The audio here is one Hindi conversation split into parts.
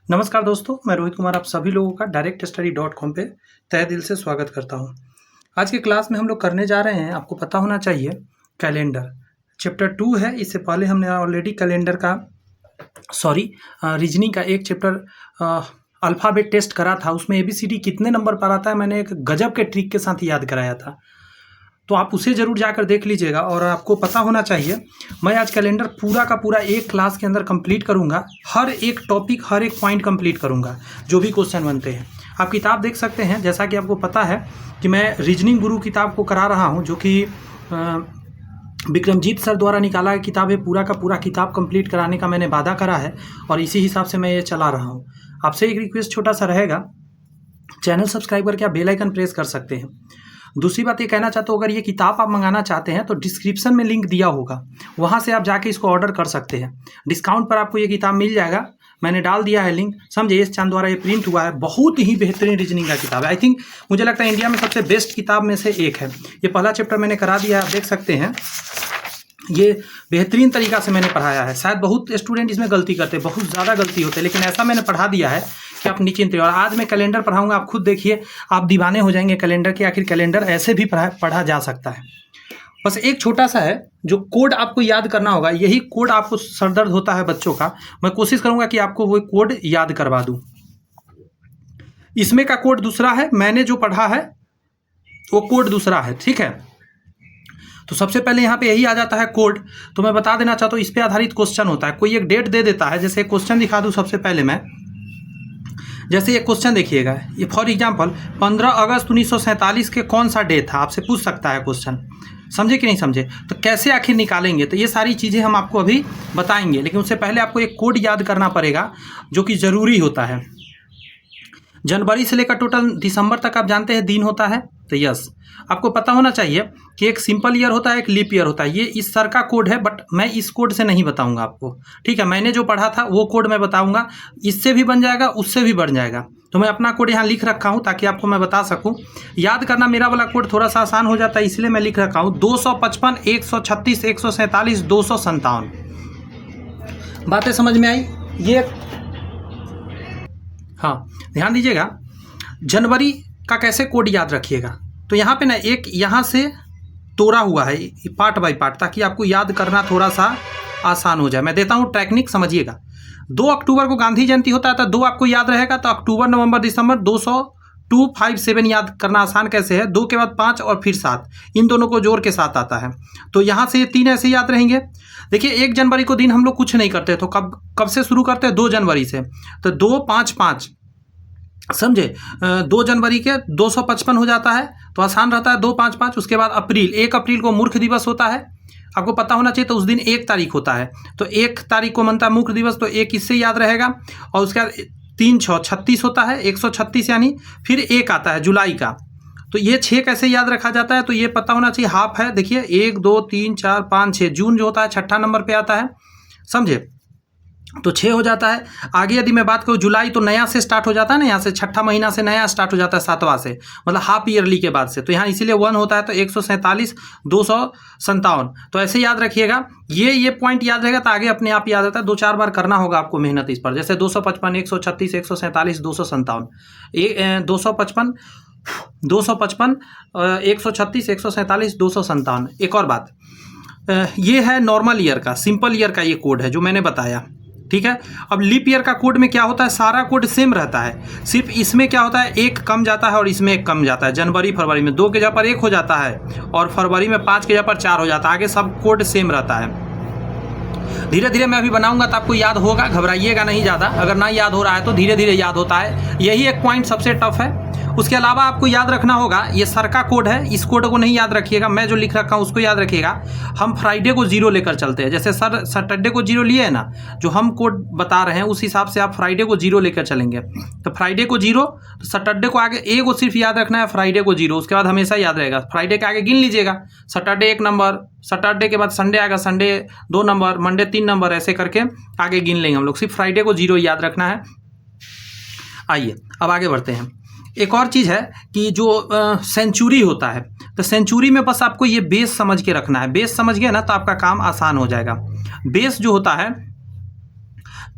नमस्कार दोस्तों, मैं रोहित कुमार आप सभी लोगों का directstudy.com पे तहे दिल से स्वागत करता हूँ। आज की क्लास में हम लोग करने जा रहे हैं, आपको पता होना चाहिए, कैलेंडर चैप्टर 2 है। इससे पहले हमने ऑलरेडी कैलेंडर का रीजनिंग का एक चैप्टर अल्फ़ाबेट टेस्ट करा था। उसमें ABCD कितने नंबर पर आता है मैंने एक गजब के ट्रिक के साथ याद कराया था, तो आप उसे ज़रूर जाकर देख लीजिएगा। और आपको पता होना चाहिए, मैं आज कैलेंडर पूरा का पूरा एक क्लास के अंदर कंप्लीट करूंगा। हर एक टॉपिक, हर एक पॉइंट कंप्लीट करूंगा, जो भी क्वेश्चन बनते हैं। आप किताब देख सकते हैं, जैसा कि आपको पता है कि मैं रीजनिंग गुरु किताब को करा रहा हूं, जो कि विक्रमजीत सर द्वारा निकाला गया किताब है। पूरा का पूरा किताब कंप्लीट कराने का मैंने वादा करा है और इसी हिसाब से मैं ये चला रहा हूँ। आपसे एक रिक्वेस्ट छोटा सा रहेगा, चैनल सब्सक्राइब करके आप बेल आइकन प्रेस कर सकते हैं। दूसरी बात ये कहना चाहता हूँ, अगर ये किताब आप मंगाना चाहते हैं तो डिस्क्रिप्शन में लिंक दिया होगा, वहाँ से आप जाके इसको ऑर्डर कर सकते हैं। डिस्काउंट पर आपको ये किताब मिल जाएगा, मैंने डाल दिया है लिंक। समझे, एस चांद द्वारा ये प्रिंट हुआ है। बहुत ही बेहतरीन रीजनिंग का किताब है। आई थिंक, मुझे लगता है इंडिया में सबसे बेस्ट किताब में से एक है। ये पहला चैप्टर मैंने करा दिया है, आप देख सकते हैं। ये बेहतरीन तरीका से मैंने पढ़ाया है। शायद बहुत स्टूडेंट इसमें गलती करते हैं, बहुत ज़्यादा गलती होते हैं, लेकिन ऐसा मैंने पढ़ा दिया है कि आप निश्चिंत रहिए। और आज मैं कैलेंडर पढ़ाऊंगा, आप खुद देखिए, आप दीवाने हो जाएंगे कैलेंडर के। आखिर कैलेंडर ऐसे भी पढ़ा जा सकता है। बस एक छोटा सा है जो कोड आपको याद करना होगा। यही कोड आपको सरदर्द होता है बच्चों का, मैं कोशिश करूंगा कि आपको वो कोड याद करवा दूं। इसमें का कोड दूसरा है, मैंने जो पढ़ा है वो कोड दूसरा है, ठीक है। तो सबसे पहले यहाँ पे यही आ जाता है कोड। तो मैं बता देना चाहता हूँ, इस पे आधारित क्वेश्चन होता है। कोई एक डेट दे देता है, जैसे एक क्वेश्चन दिखा दूँ सबसे पहले मैं। जैसे ये क्वेश्चन देखिएगा, ये फॉर एग्जांपल 15 अगस्त 1947 के कौन सा डे था, आपसे पूछ सकता है क्वेश्चन। समझे कि नहीं समझे? तो कैसे आखिर निकालेंगे, तो ये सारी चीज़ें हम आपको अभी बताएंगे। लेकिन उससे पहले आपको एक कोड याद करना पड़ेगा, जो कि ज़रूरी होता है। जनवरी से लेकर टोटल दिसंबर तक आप जानते हैं दिन होता है, तो यस, आपको पता होना चाहिए कि एक सिंपल ईयर होता है, एक लीप ईयर होता है। ये इस सर का कोड है, बट मैं इस कोड से नहीं बताऊंगा आपको, ठीक है। मैंने जो पढ़ा था वो कोड मैं बताऊंगा। इससे भी बन जाएगा, उससे भी बन जाएगा। तो मैं अपना कोड यहाँ लिख रखा हूँ ताकि आपको मैं बता सकूँ। याद करना मेरा वाला कोड थोड़ा सा आसान हो जाता है, इसलिए मैं लिख रखा हूँ 255 136 147 257। बातें समझ में आई? ये हाँ, ध्यान दीजिएगा। जनवरी का कैसे कोड याद रखिएगा, तो यहाँ पे ना एक यहाँ से तोड़ा हुआ है पार्ट बाय पार्ट, ताकि आपको याद करना थोड़ा सा आसान हो जाए। मैं देता हूँ टेक्निक, समझिएगा। 2 अक्टूबर को गांधी जयंती होता है, तो 2 आपको याद रहेगा, तो अक्टूबर नवंबर दिसंबर 257 याद करना आसान कैसे है। 2 के बाद 5 और फिर 7, इन दोनों को जोड़ के 7 आता है। तो यहाँ से 3 ऐसे याद रहेंगे। देखिए, 1 जनवरी को दिन हम लोग कुछ नहीं करते, तो कब से शुरू करते हैं? 2 जनवरी से। तो 2 5 5, समझे। 2 जनवरी के 255 हो जाता है, तो आसान रहता है। 2 5 5। उसके बाद अप्रैल, 1 अप्रैल को मूर्ख दिवस होता है, आपको पता होना चाहिए। तो उस दिन 1 तारीख होता है, तो 1 तारीख को मनता है मूर्ख दिवस, तो 1 इससे याद रहेगा। और उसके बाद 3 6 36 होता है, 136 यानी। फिर 1 आता है जुलाई का, तो ये 6 कैसे याद रखा जाता है, तो ये पता होना चाहिए। हाफ है, देखिए 1 2 3 4 5 6। जून जो होता है 6ठा नंबर पे आता है, समझे, तो 6 हो जाता है। आगे यदि मैं बात करूँ जुलाई, तो नया से स्टार्ट हो जाता है ना, यहाँ से 6ठा महीना से नया स्टार्ट हो जाता है 7वां से, मतलब हाफ ईयरली के बाद से। तो यहाँ इसीलिए 1 होता है, तो 147 257। तो ऐसे याद रखिएगा, ये पॉइंट याद रहेगा, तो आगे अपने आप याद रहता है। 2-4 बार करना होगा आपको मेहनत इस पर, जैसे 255 136 147 257, 255 255 136 147 257। एक और बात, ये है नॉर्मल ईयर का, सिंपल ईयर का ये कोड है जो मैंने बताया, ठीक है। अब लीप ईयर का कोड में क्या होता है, सारा कोड सेम रहता है, सिर्फ इसमें क्या होता है, 1 कम जाता है और इसमें 1 कम जाता है। जनवरी फरवरी में 2 के जगह पर 1 हो जाता है, और फरवरी में 5 के जगह पर 4 हो जाता है। आगे सब कोड सेम रहता है। धीरे धीरे मैं अभी बनाऊंगा तो आपको याद होगा, घबराइएगा नहीं ज़्यादा। अगर ना याद हो रहा है तो धीरे धीरे याद होता है। यही एक पॉइंट सबसे टफ है। उसके अलावा आपको याद रखना होगा, ये सर का कोड है, इस कोड को नहीं याद रखिएगा, मैं जो लिख रखा हूँ उसको याद रखिएगा। हम फ्राइडे को 0 लेकर चलते हैं, जैसे सर सैटरडे को 0 लिए है ना, जो हम कोड बता रहे हैं उस हिसाब से आप फ्राइडे को 0 लेकर चलेंगे। तो फ्राइडे को 0, तो सैटरडे को आगे ए को सिर्फ याद रखना है, फ्राइडे को 0, उसके बाद हमेशा याद रहेगा। फ्राइडे के आगे गिन लीजिएगा, सैटरडे 1 नंबर, सैटरडे के बाद संडे आएगा, संडे 2 नंबर, मंडे 3 नंबर, ऐसे करके आगे गिन लेंगे हम लोग। सिर्फ फ्राइडे को 0 याद रखना है। आइए अब आगे बढ़ते हैं। एक और चीज़ है कि जो सेंचुरी होता है, तो सेंचुरी में बस आपको ये बेस समझ के रखना है। बेस समझ गए ना, तो आपका काम आसान हो जाएगा। बेस जो होता है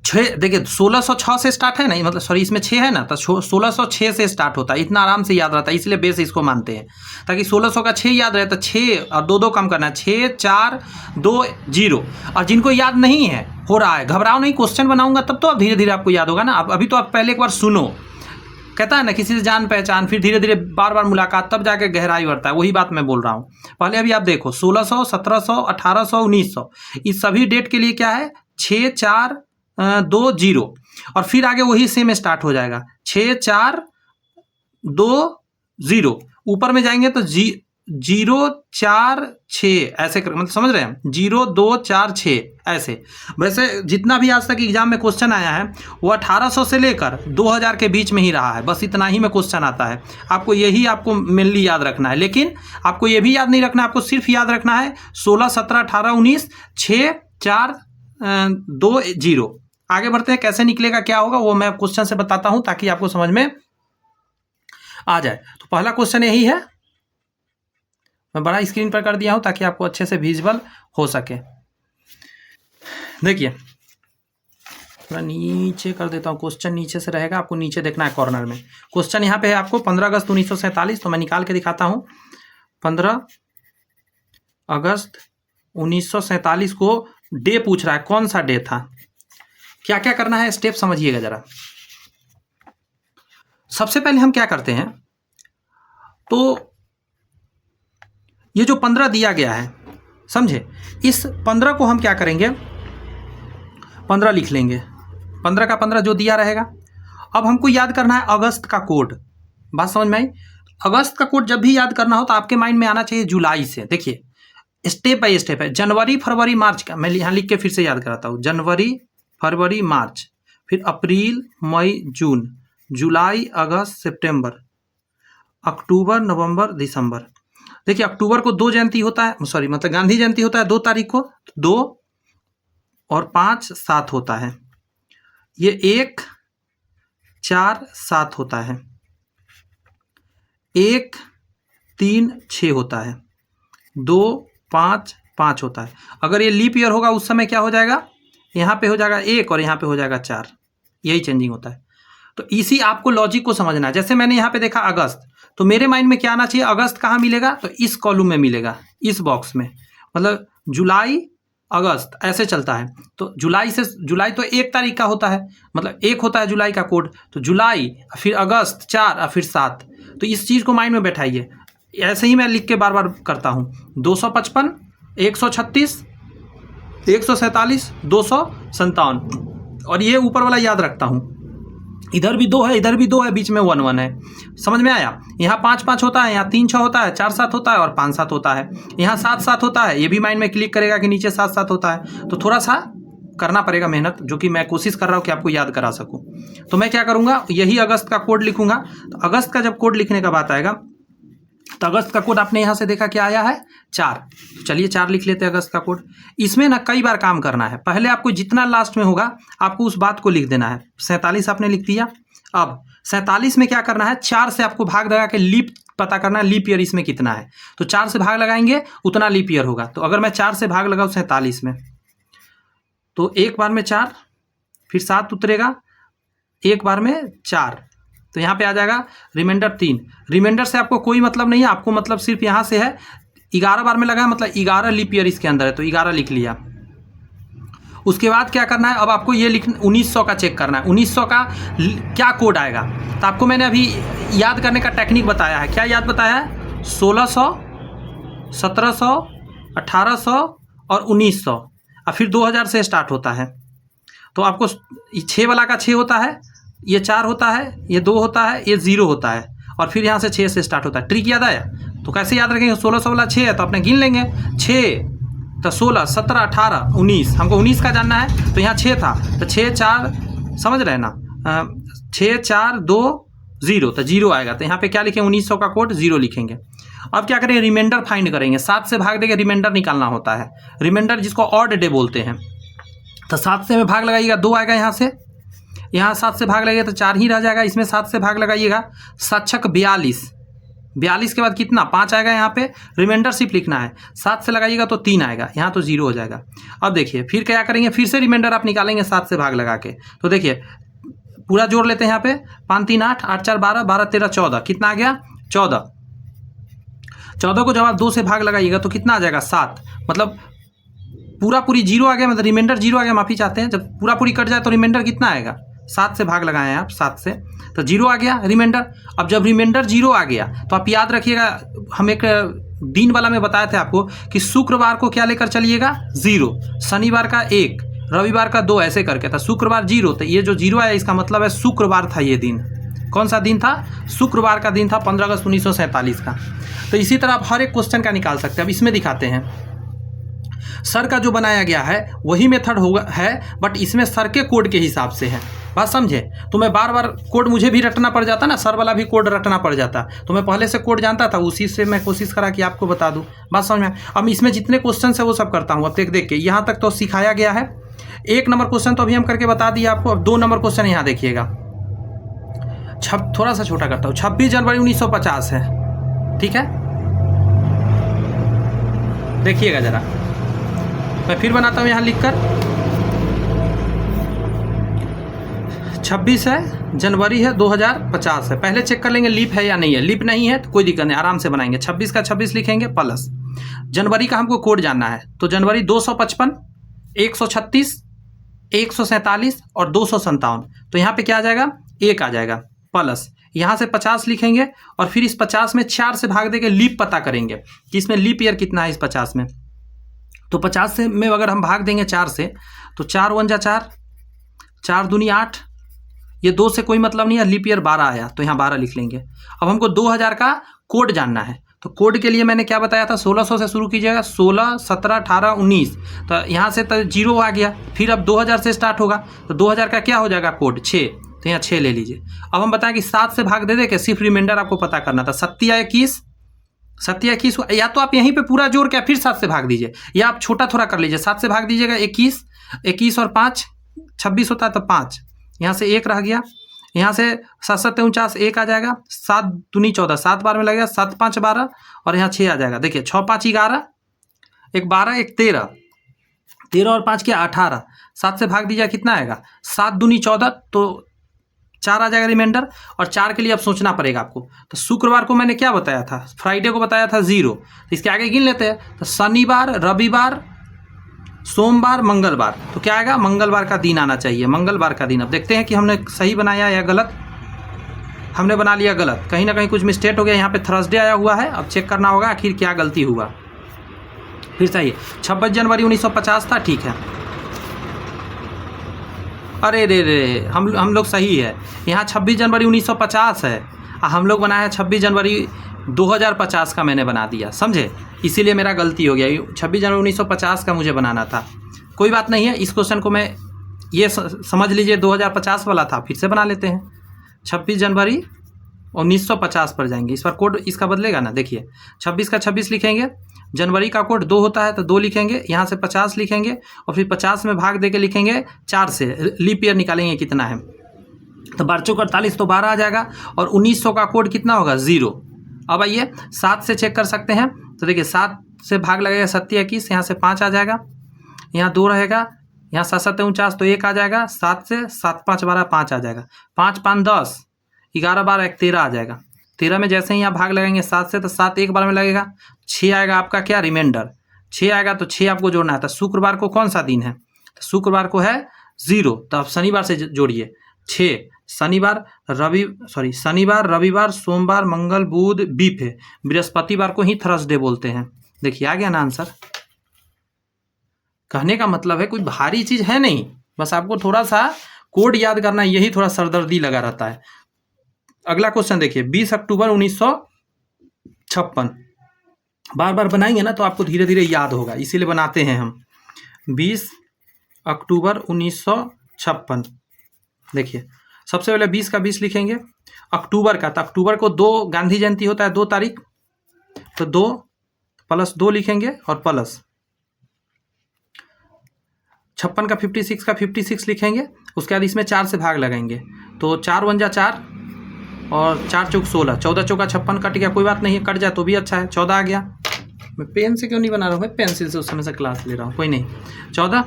छः, देखिए 1606 से स्टार्ट है ना, मतलब सॉरी इसमें 6 है ना, तो 1606 से स्टार्ट होता है, इतना आराम से याद रहता है, इसलिए बेस इसको मानते हैं ताकि 1600 का 6 याद रहे। तो 6 और 2 2 कम करना है, 6 4 2 0। और जिनको याद नहीं है हो रहा है, घबराओ नहीं, क्वेश्चन बनाऊंगा तब तो अब धीरे धीरे आपको याद होगा ना। अभी तो आप पहले एक बार सुनो, कहता है ना किसी से जान पहचान, फिर धीरे धीरे बार बार मुलाकात, तब जाके गहराई बढ़ता है, वही बात मैं बोल रहा हूँ। पहले अभी आप देखो 1600 1700 1800 1900, इस सभी डेट के लिए क्या है 6 4 2 0, और फिर आगे वही सेम स्टार्ट हो जाएगा 6 4 2 0। ऊपर में जाएंगे तो 0 4 6 ऐसे मतलब समझ रहे हैं, 0 2 4 6 ऐसे। वैसे जितना भी आज तक एग्जाम में क्वेश्चन आया है वो 1800 से लेकर 2000 के बीच में ही रहा है, बस इतना ही में क्वेश्चन आता है। आपको यही आपको मेनली याद रखना है, लेकिन आपको ये भी याद नहीं रखना है, आपको सिर्फ याद रखना है 16 17 18 19 6 4 2 0। आगे बढ़ते हैं, कैसे निकलेगा क्या होगा वो मैं क्वेश्चन से बताता हूं ताकि आपको समझ में आ जाए। तो पहला क्वेश्चन यही है, मैं बड़ा स्क्रीन पर कर दिया हूं ताकि आपको अच्छे से विजुअल हो सके। देखिए थोड़ा नीचे कर देता हूं, क्वेश्चन नीचे से रहेगा, आपको नीचे देखना है कॉर्नर में। क्वेश्चन यहाँ पे है आपको 15 अगस्त 1947, तो मैं निकाल के दिखाता हूँ। 15 अगस्त 1947 को डे पूछ रहा है, कौन सा डे था, क्या क्या करना है स्टेप समझिएगा जरा। सबसे पहले हम क्या करते हैं, तो ये जो 15 दिया गया है समझे, इस 15 को हम क्या करेंगे 15 लिख लेंगे, 15 का 15 जो दिया रहेगा। अब हमको याद करना है अगस्त का कोड, बात समझ में आई। अगस्त का कोड जब भी याद करना हो तो आपके माइंड में आना चाहिए जुलाई से। देखिए स्टेप बाय स्टेप है, जनवरी फरवरी मार्च का मैं यहाँ लिख के फिर से याद कराता हूँ, जनवरी फरवरी मार्च, फिर अप्रैल मई जून, जुलाई अगस्त सितंबर, अक्टूबर नवंबर दिसंबर। देखिए अक्टूबर को 2 जयंती होता है, सॉरी मतलब गांधी जयंती होता है 2 तारीख को, 2 और 5 7 होता है, ये 1 4 7 होता है, 1 3 6 होता है, 2 5 5 होता है। अगर ये लीप ईयर होगा उस समय क्या हो जाएगा, यहाँ पे हो जाएगा 1 और यहाँ पे हो जाएगा 4, यही चेंजिंग होता है। तो इसी आपको लॉजिक को समझना है। जैसे मैंने यहाँ पे देखा अगस्त, तो मेरे माइंड में क्या आना चाहिए, अगस्त कहाँ मिलेगा, तो इस कॉलम में मिलेगा, इस बॉक्स में, मतलब जुलाई अगस्त ऐसे चलता है। तो जुलाई से, जुलाई तो 1 तारीख का होता है, मतलब 1 होता है जुलाई का कोड, तो जुलाई फिर अगस्त 4 और फिर 7। तो इस चीज़ को माइंड में बैठाइए, ऐसे ही मैं लिख के बार बार करता हूँ। 255 136 147 257, और ये ऊपर वाला याद रखता हूँ, इधर भी 2 है इधर भी 2 है, बीच में 1 1 है। समझ में आया। यहाँ 5 5 होता है, यहाँ 3 6 होता है, 4 7 होता है और 5 7 होता है, यहाँ 7 7 होता है। ये भी माइंड में क्लिक करेगा कि नीचे 7 7 होता है। तो थोड़ा सा करना पड़ेगा मेहनत, जो कि मैं कोशिश कर रहा हूँ कि आपको याद करा सकूँ। तो मैं क्या करूँगा, यही अगस्त का कोड लिखूँगा। तो अगस्त का जब कोड लिखने का बात आएगा, तो अगस्त का कोड आपने यहाँ से देखा क्या आया है 4। तो चलिए 4 लिख लेते हैं अगस्त का कोड। इसमें ना कई बार काम करना है, पहले आपको जितना लास्ट में होगा आपको उस बात को लिख देना है। 47 आपने लिख दिया। अब 47 में क्या करना है, 4 से आपको भाग लगा के लीप पता करना है, लीप ईयर इसमें कितना है। तो 4 से भाग लगाएंगे उतना लीप ईयर होगा। तो अगर मैं 4 से भाग लगाऊँ 47 में, तो एक बार में 4, फिर 7 उतरेगा, एक बार में 4, तो यहाँ पे आ जाएगा रिमाइंडर 3। रिमाइंडर से आपको कोई मतलब नहीं है, आपको मतलब सिर्फ यहाँ से है 11 बार में लगा, मतलब 11 लीप ईयर इसके अंदर है, तो 11 लिख लिया। उसके बाद क्या करना है, अब आपको ये लिख 1900 का चेक करना है, 1900 का क्या कोड आएगा। तो आपको मैंने अभी याद करने का टेक्निक बताया है। क्या याद बताया है, 1600 1700 1800 और 1900, और फिर 2000 से स्टार्ट होता है। तो आपको 6 वाला का 6 होता है, ये 4 होता है, ये 2 होता है, ये 0 होता है, और फिर यहाँ से 6 से स्टार्ट होता है। ट्रिक याद आया। तो कैसे याद रखेंगे, 1600 वाला 6 है तो अपने गिन लेंगे, 6 तो 16 17 18 19, हमको 19 का जानना है, तो यहाँ 6 था, तो 6 4 समझ रहे हैं ना, 6 4 2 0, तो 0 आएगा। तो यहाँ पे क्या लिखेंगे, 1900 का कोड 0 लिखेंगे। अब क्या करेंगे, रिमाइंडर फाइंड करेंगे। 7 से भाग देके रिमाइंडर निकालना होता है, रिमाइंडर जिसको ऑड डे बोलते हैं। तो 7 से में भाग लगाइएगा, 2 आएगा यहाँ से, यहाँ 7 से भाग लगाइएगा तो 4 ही रह जाएगा, इसमें 7 से भाग लगाइएगा, 7 छक 42, 42 के बाद कितना 5 आएगा यहाँ पे, रिमाइंडर सिर्फ लिखना है। 7 से लगाइएगा तो 3 आएगा, यहाँ तो 0 हो जाएगा। अब देखिए फिर क्या करेंगे, फिर से रिमाइंडर आप निकालेंगे 7 से भाग लगा के। तो देखिए पूरा जोड़ लेते हैं यहाँ पे, 5 3 8, 8 4 12, 12 13 14, कितना आ गया 14। 14 को जब आप 2 से भाग लगाइएगा तो कितना आ जाएगा 7, मतलब पूरी 0 आ गया, मतलब रिमाइंडर 0 आ गया, माफ़ी चाहते हैं। जब पूरी कट जाए तो रिमाइंडर कितना आएगा, 7 से भाग लगाए हैं आप, 7 से तो 0 आ गया रिमाइंडर। अब जब रिमाइंडर 0 आ गया तो आप याद रखिएगा, हम एक दिन वाला में बताए थे आपको कि शुक्रवार को क्या लेकर चलिएगा 0, शनिवार का 1, रविवार का 2, ऐसे करके था। शुक्रवार 0, तो ये जो 0 आया इसका मतलब है शुक्रवार था ये दिन। कौन सा दिन था, शुक्रवार का दिन था, 15 अगस्त 1947 का। तो इसी तरह आप हर एक क्वेश्चन का निकाल सकते हैं। अब इसमें दिखाते हैं, सर का जो बनाया गया है वही मेथड होगा है, बट इसमें सर के कोड के हिसाब से है, बात समझे। तो मैं बार बार कोड मुझे भी रटना पड़ जाता ना, सर वाला भी कोड रटना पड़ जाता, तो मैं पहले से कोड जानता था, उसी से मैं कोशिश करा कि आपको बता दूं, बात समझ में। अब इसमें जितने क्वेश्चन है वो सब करता हूँ, अब देख के यहाँ तक तो सिखाया गया है। 1 नंबर क्वेश्चन तो अभी हम करके बता दिए आपको। अब 2 नंबर क्वेश्चन यहाँ देखिएगा, थोड़ा सा छोटा करता हूँ। 26 जनवरी 1950 है, ठीक है, देखिएगा जरा, मैं फिर बनाता हूँ यहाँ लिखकर। 26 है जनवरी है 2050 है। पहले चेक कर लेंगे लीप है या नहीं है। लीप नहीं है तो कोई दिक्कत नहीं, आराम से बनाएंगे। 26 का 26 लिखेंगे प्लस जनवरी का हमको कोड जानना है, तो जनवरी 255, 136, 147 और 257। तो यहाँ पे क्या आ जाएगा 1 आ जाएगा, प्लस यहाँ से 50 लिखेंगे और फिर इस 50 में 4 से भाग देके लीप पता करेंगे कि इसमें लीप ईयर कितना है इस 50 में। तो 50 से में अगर हम भाग देंगे 4 से, तो 4 1 जा 4, 4 दूनी 8, ये 2 से कोई मतलब नहीं है, लीप ईयर 12 आया तो यहाँ 12 लिख लेंगे। अब हमको 2000 का कोड जानना है, तो कोड के लिए मैंने क्या बताया था, 1600 से शुरू कीजिएगा, 16 17 18 19, तो यहाँ से तो 0 आ गया, फिर अब 2000 से स्टार्ट होगा, तो 2000 का क्या हो जाएगा कोड 6, तो यहाँ 6 ले लीजिए। अब हम बताएं कि 7 से भाग दे के सिर्फ रिमाइंडर आपको पता करना था, 7 या 21, 7 या 21, या तो आप यहीं पे पूरा जोड़ के फिर 7 से भाग दीजिए, या आप छोटा थोड़ा कर लीजिए, 7 से भाग दीजिएगा 21, 21 और 5 26 होता है, तो 5 यहाँ से 1 रह गया, यहाँ से 7 7 49 1 आ जाएगा, 7 दूनी 14, 7 बार में लगेगा, 7 5 12 और यहाँ 6 आ जाएगा। देखिए 6 5 11, 1 12 1 13, 13 और 5 क्या 18, 7 से भाग दीजिए कितना आएगा, 7 दूनी 14, तो 4 आ जाएगा रिमाइंडर। और 4 के लिए अब सोचना पड़ेगा आपको, तो शुक्रवार को मैंने क्या बताया था, फ्राइडे को बताया था 0, तो इसके आगे गिन लेते हैं, तो शनिवार रविवार सोमवार मंगलवार, तो क्या आएगा मंगलवार का दिन आना चाहिए, मंगलवार का दिन। अब देखते हैं कि हमने सही बनाया या गलत। हमने बना लिया गलत, कहीं ना कहीं कुछ मिस्टेक हो गया, यहाँ पे थर्सडे आया हुआ है, अब चेक करना होगा आखिर क्या गलती हुआ। फिर सही है, 26 जनवरी 1950 था, ठीक है। अरे रे हम लोग सही है, यहाँ 26 जनवरी 1950 है, हम लोग बनाया 26 जनवरी 2050 का मैंने बना दिया, समझे, इसीलिए मेरा गलती हो गया। 26 जनवरी 1950 का मुझे बनाना था, कोई बात नहीं है। इस क्वेश्चन को मैं ये समझ लीजिए 2050 वाला था, फिर से बना लेते हैं। 26 जनवरी 1950 पर जाएंगे, इस बार कोड इसका बदलेगा ना, देखिए 26 का 26 लिखेंगे, जनवरी का कोड 2 होता है तो 2 लिखेंगे, यहाँ से 50 लिखेंगे और फिर 50 में भाग देके लिखेंगे 4 से, लीप ईयर निकालेंगे कितना है, तो 12 चौक 48, तो 12 आ जाएगा। और 1900 का कोड कितना होगा 0। अब आइए 7 से चेक कर सकते हैं, तो देखिए 7 से भाग लगेगा 7 21, यहाँ से 5 आ जाएगा, यहाँ 2 रहेगा, यहाँ 7 7 49, तो 1 आ जाएगा, 7 से 7 5 12 5 आ जाएगा, 5 5 10, 11 12 1 13 आ जाएगा। 13 में जैसे ही यहाँ भाग लगाएंगे 7 से, तो 7 एक बार में लगेगा, 6 आएगा आपका क्या रिमाइंडर, 6 आएगा, तो 6 आपको जोड़ना है। तो शुक्रवार को कौन सा दिन है, तो शुक्रवार को है 0, तो आप शनिवार से जोड़िए 6, शनिवार रविवार सोमवार मंगल बुध बीफ है, बृहस्पतिवार को ही थर्सडे बोलते हैं। देखिए आ गया ना आंसर। कहने का मतलब है कोई भारी चीज है नहीं, बस आपको थोड़ा सा कोड याद करना, यही थोड़ा सरदर्दी लगा रहता है। अगला क्वेश्चन देखिए, 20 अक्टूबर 1956, बार बार बनाएंगे ना तो आपको धीरे धीरे याद होगा, इसीलिए बनाते हैं हम। 20 अक्टूबर 1956, देखिए सबसे पहले 20 का 20 लिखेंगे, अक्टूबर का, तो अक्टूबर को 2 गांधी जयंती होता है 2 तारीख, तो 2 प्लस 2 लिखेंगे और प्लस 56 का 56 का 56 लिखेंगे, उसके बाद इसमें 4 से भाग लगाएंगे, तो 4 1 जा 4, और 4 चौक 16, 14 चौका 56 कट गया, कोई बात नहीं है, कट जाए तो भी अच्छा है। 14 आ गया। मैं पेन से क्यों नहीं बना रहा हूँ, मैं पेंसिल से उस समय से क्लास ले रहा हूँ, कोई नहीं। 14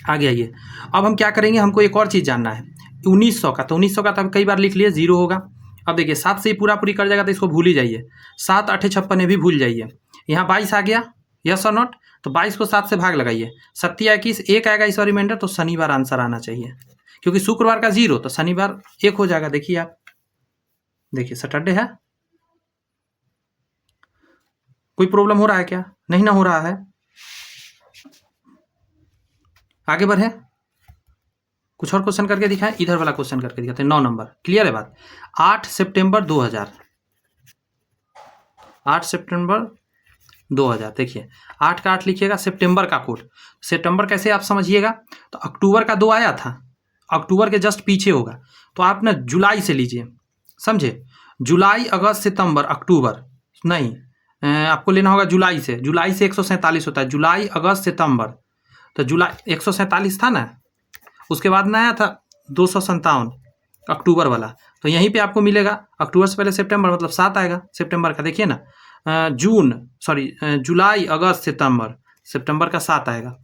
आ गया ये। अब हम क्या करेंगे, हमको एक और चीज़ जानना है 1900 का। तो 1900 का तो कई बार लिख लिए, 0 होगा। अब देखिए 7 से ही पूरा पूरी कर जाएगा तो इसको भूल ही जाइए। 7 8 56 ये भी भूल जाइए। यहाँ 22 आ गया, यस और नॉट। तो 22 को 7 से भाग लगाइए, 7 21 1 आएगा इस बार रिमाइंडर। तो शनिवार आंसर आना चाहिए, क्योंकि शुक्रवार का 0 तो शनिवार 1 हो जाएगा। देखिए आप, देखिए सैटरडे है। कोई प्रॉब्लम हो रहा है क्या? नहीं ना हो रहा है। आगे बढ़े, कुछ और क्वेश्चन करके दिखाएं। इधर वाला क्वेश्चन करके दिखाते हैं, 9 नंबर। क्लियर है बात? 8 सितंबर 2000, 8 सितंबर 2000। देखिए 8 का 8 लिखिएगा, सितंबर का कोड। सितंबर कैसे आप समझिएगा, तो अक्टूबर का 2 आया था, अक्टूबर के जस्ट पीछे होगा। तो आप ना जुलाई से लीजिए, समझे? जुलाई अगस्त सितंबर अक्टूबर नहीं, आपको लेना होगा जुलाई से। जुलाई से 147 होता है, जुलाई अगस्त सितंबर। तो जुलाई 147 था ना, उसके बाद में आया था 257 अक्टूबर वाला। तो यहीं पे आपको मिलेगा अक्टूबर से पहले सितंबर, मतलब 7 आएगा सितंबर का। देखिए ना, जुलाई अगस्त सितंबर, सितंबर का 7 आएगा।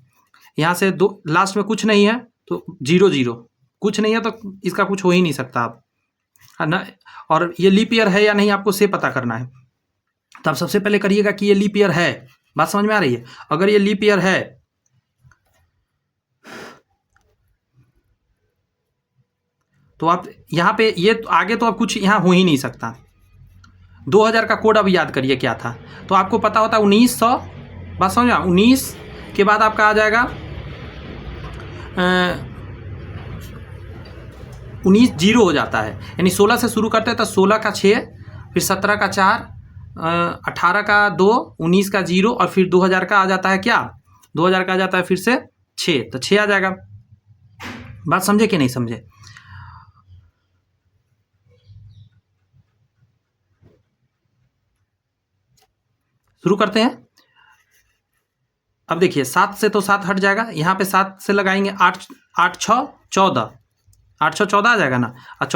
यहाँ से 2 लास्ट में कुछ नहीं है तो 0 0, कुछ नहीं है तो इसका कुछ हो ही नहीं सकता आप, है ना। और ये लीप ईयर है या नहीं आपको से पता करना है। तो आप सबसे पहले करिएगा कि ये लीप ईयर है। बात समझ में आ रही है? अगर ये लीप ईयर है तो आप यहाँ पे ये आगे तो अब कुछ यहाँ हो ही नहीं सकता। 2000 का कोड अब याद करिए क्या था। तो आपको पता होता है 1900, बात समझ में? 19 के बाद आपका आ जाएगा 19 0 हो जाता है, यानी 16 से शुरू करते हैं तो 16 का 6, फिर 17 का 4, 18 का 2, 19 का 0 और फिर 2000 का आ जाता है क्या, 2000 का आ जाता है फिर से 6, तो 6 आ जाएगा। बात समझे कि नहीं समझे? शुरू करते हैं। अब देखिए 7 से तो 7 हट जाएगा, यहाँ पे 7 से लगाएंगे 8 8 6 14, 8 6 14 आ जाएगा ना। और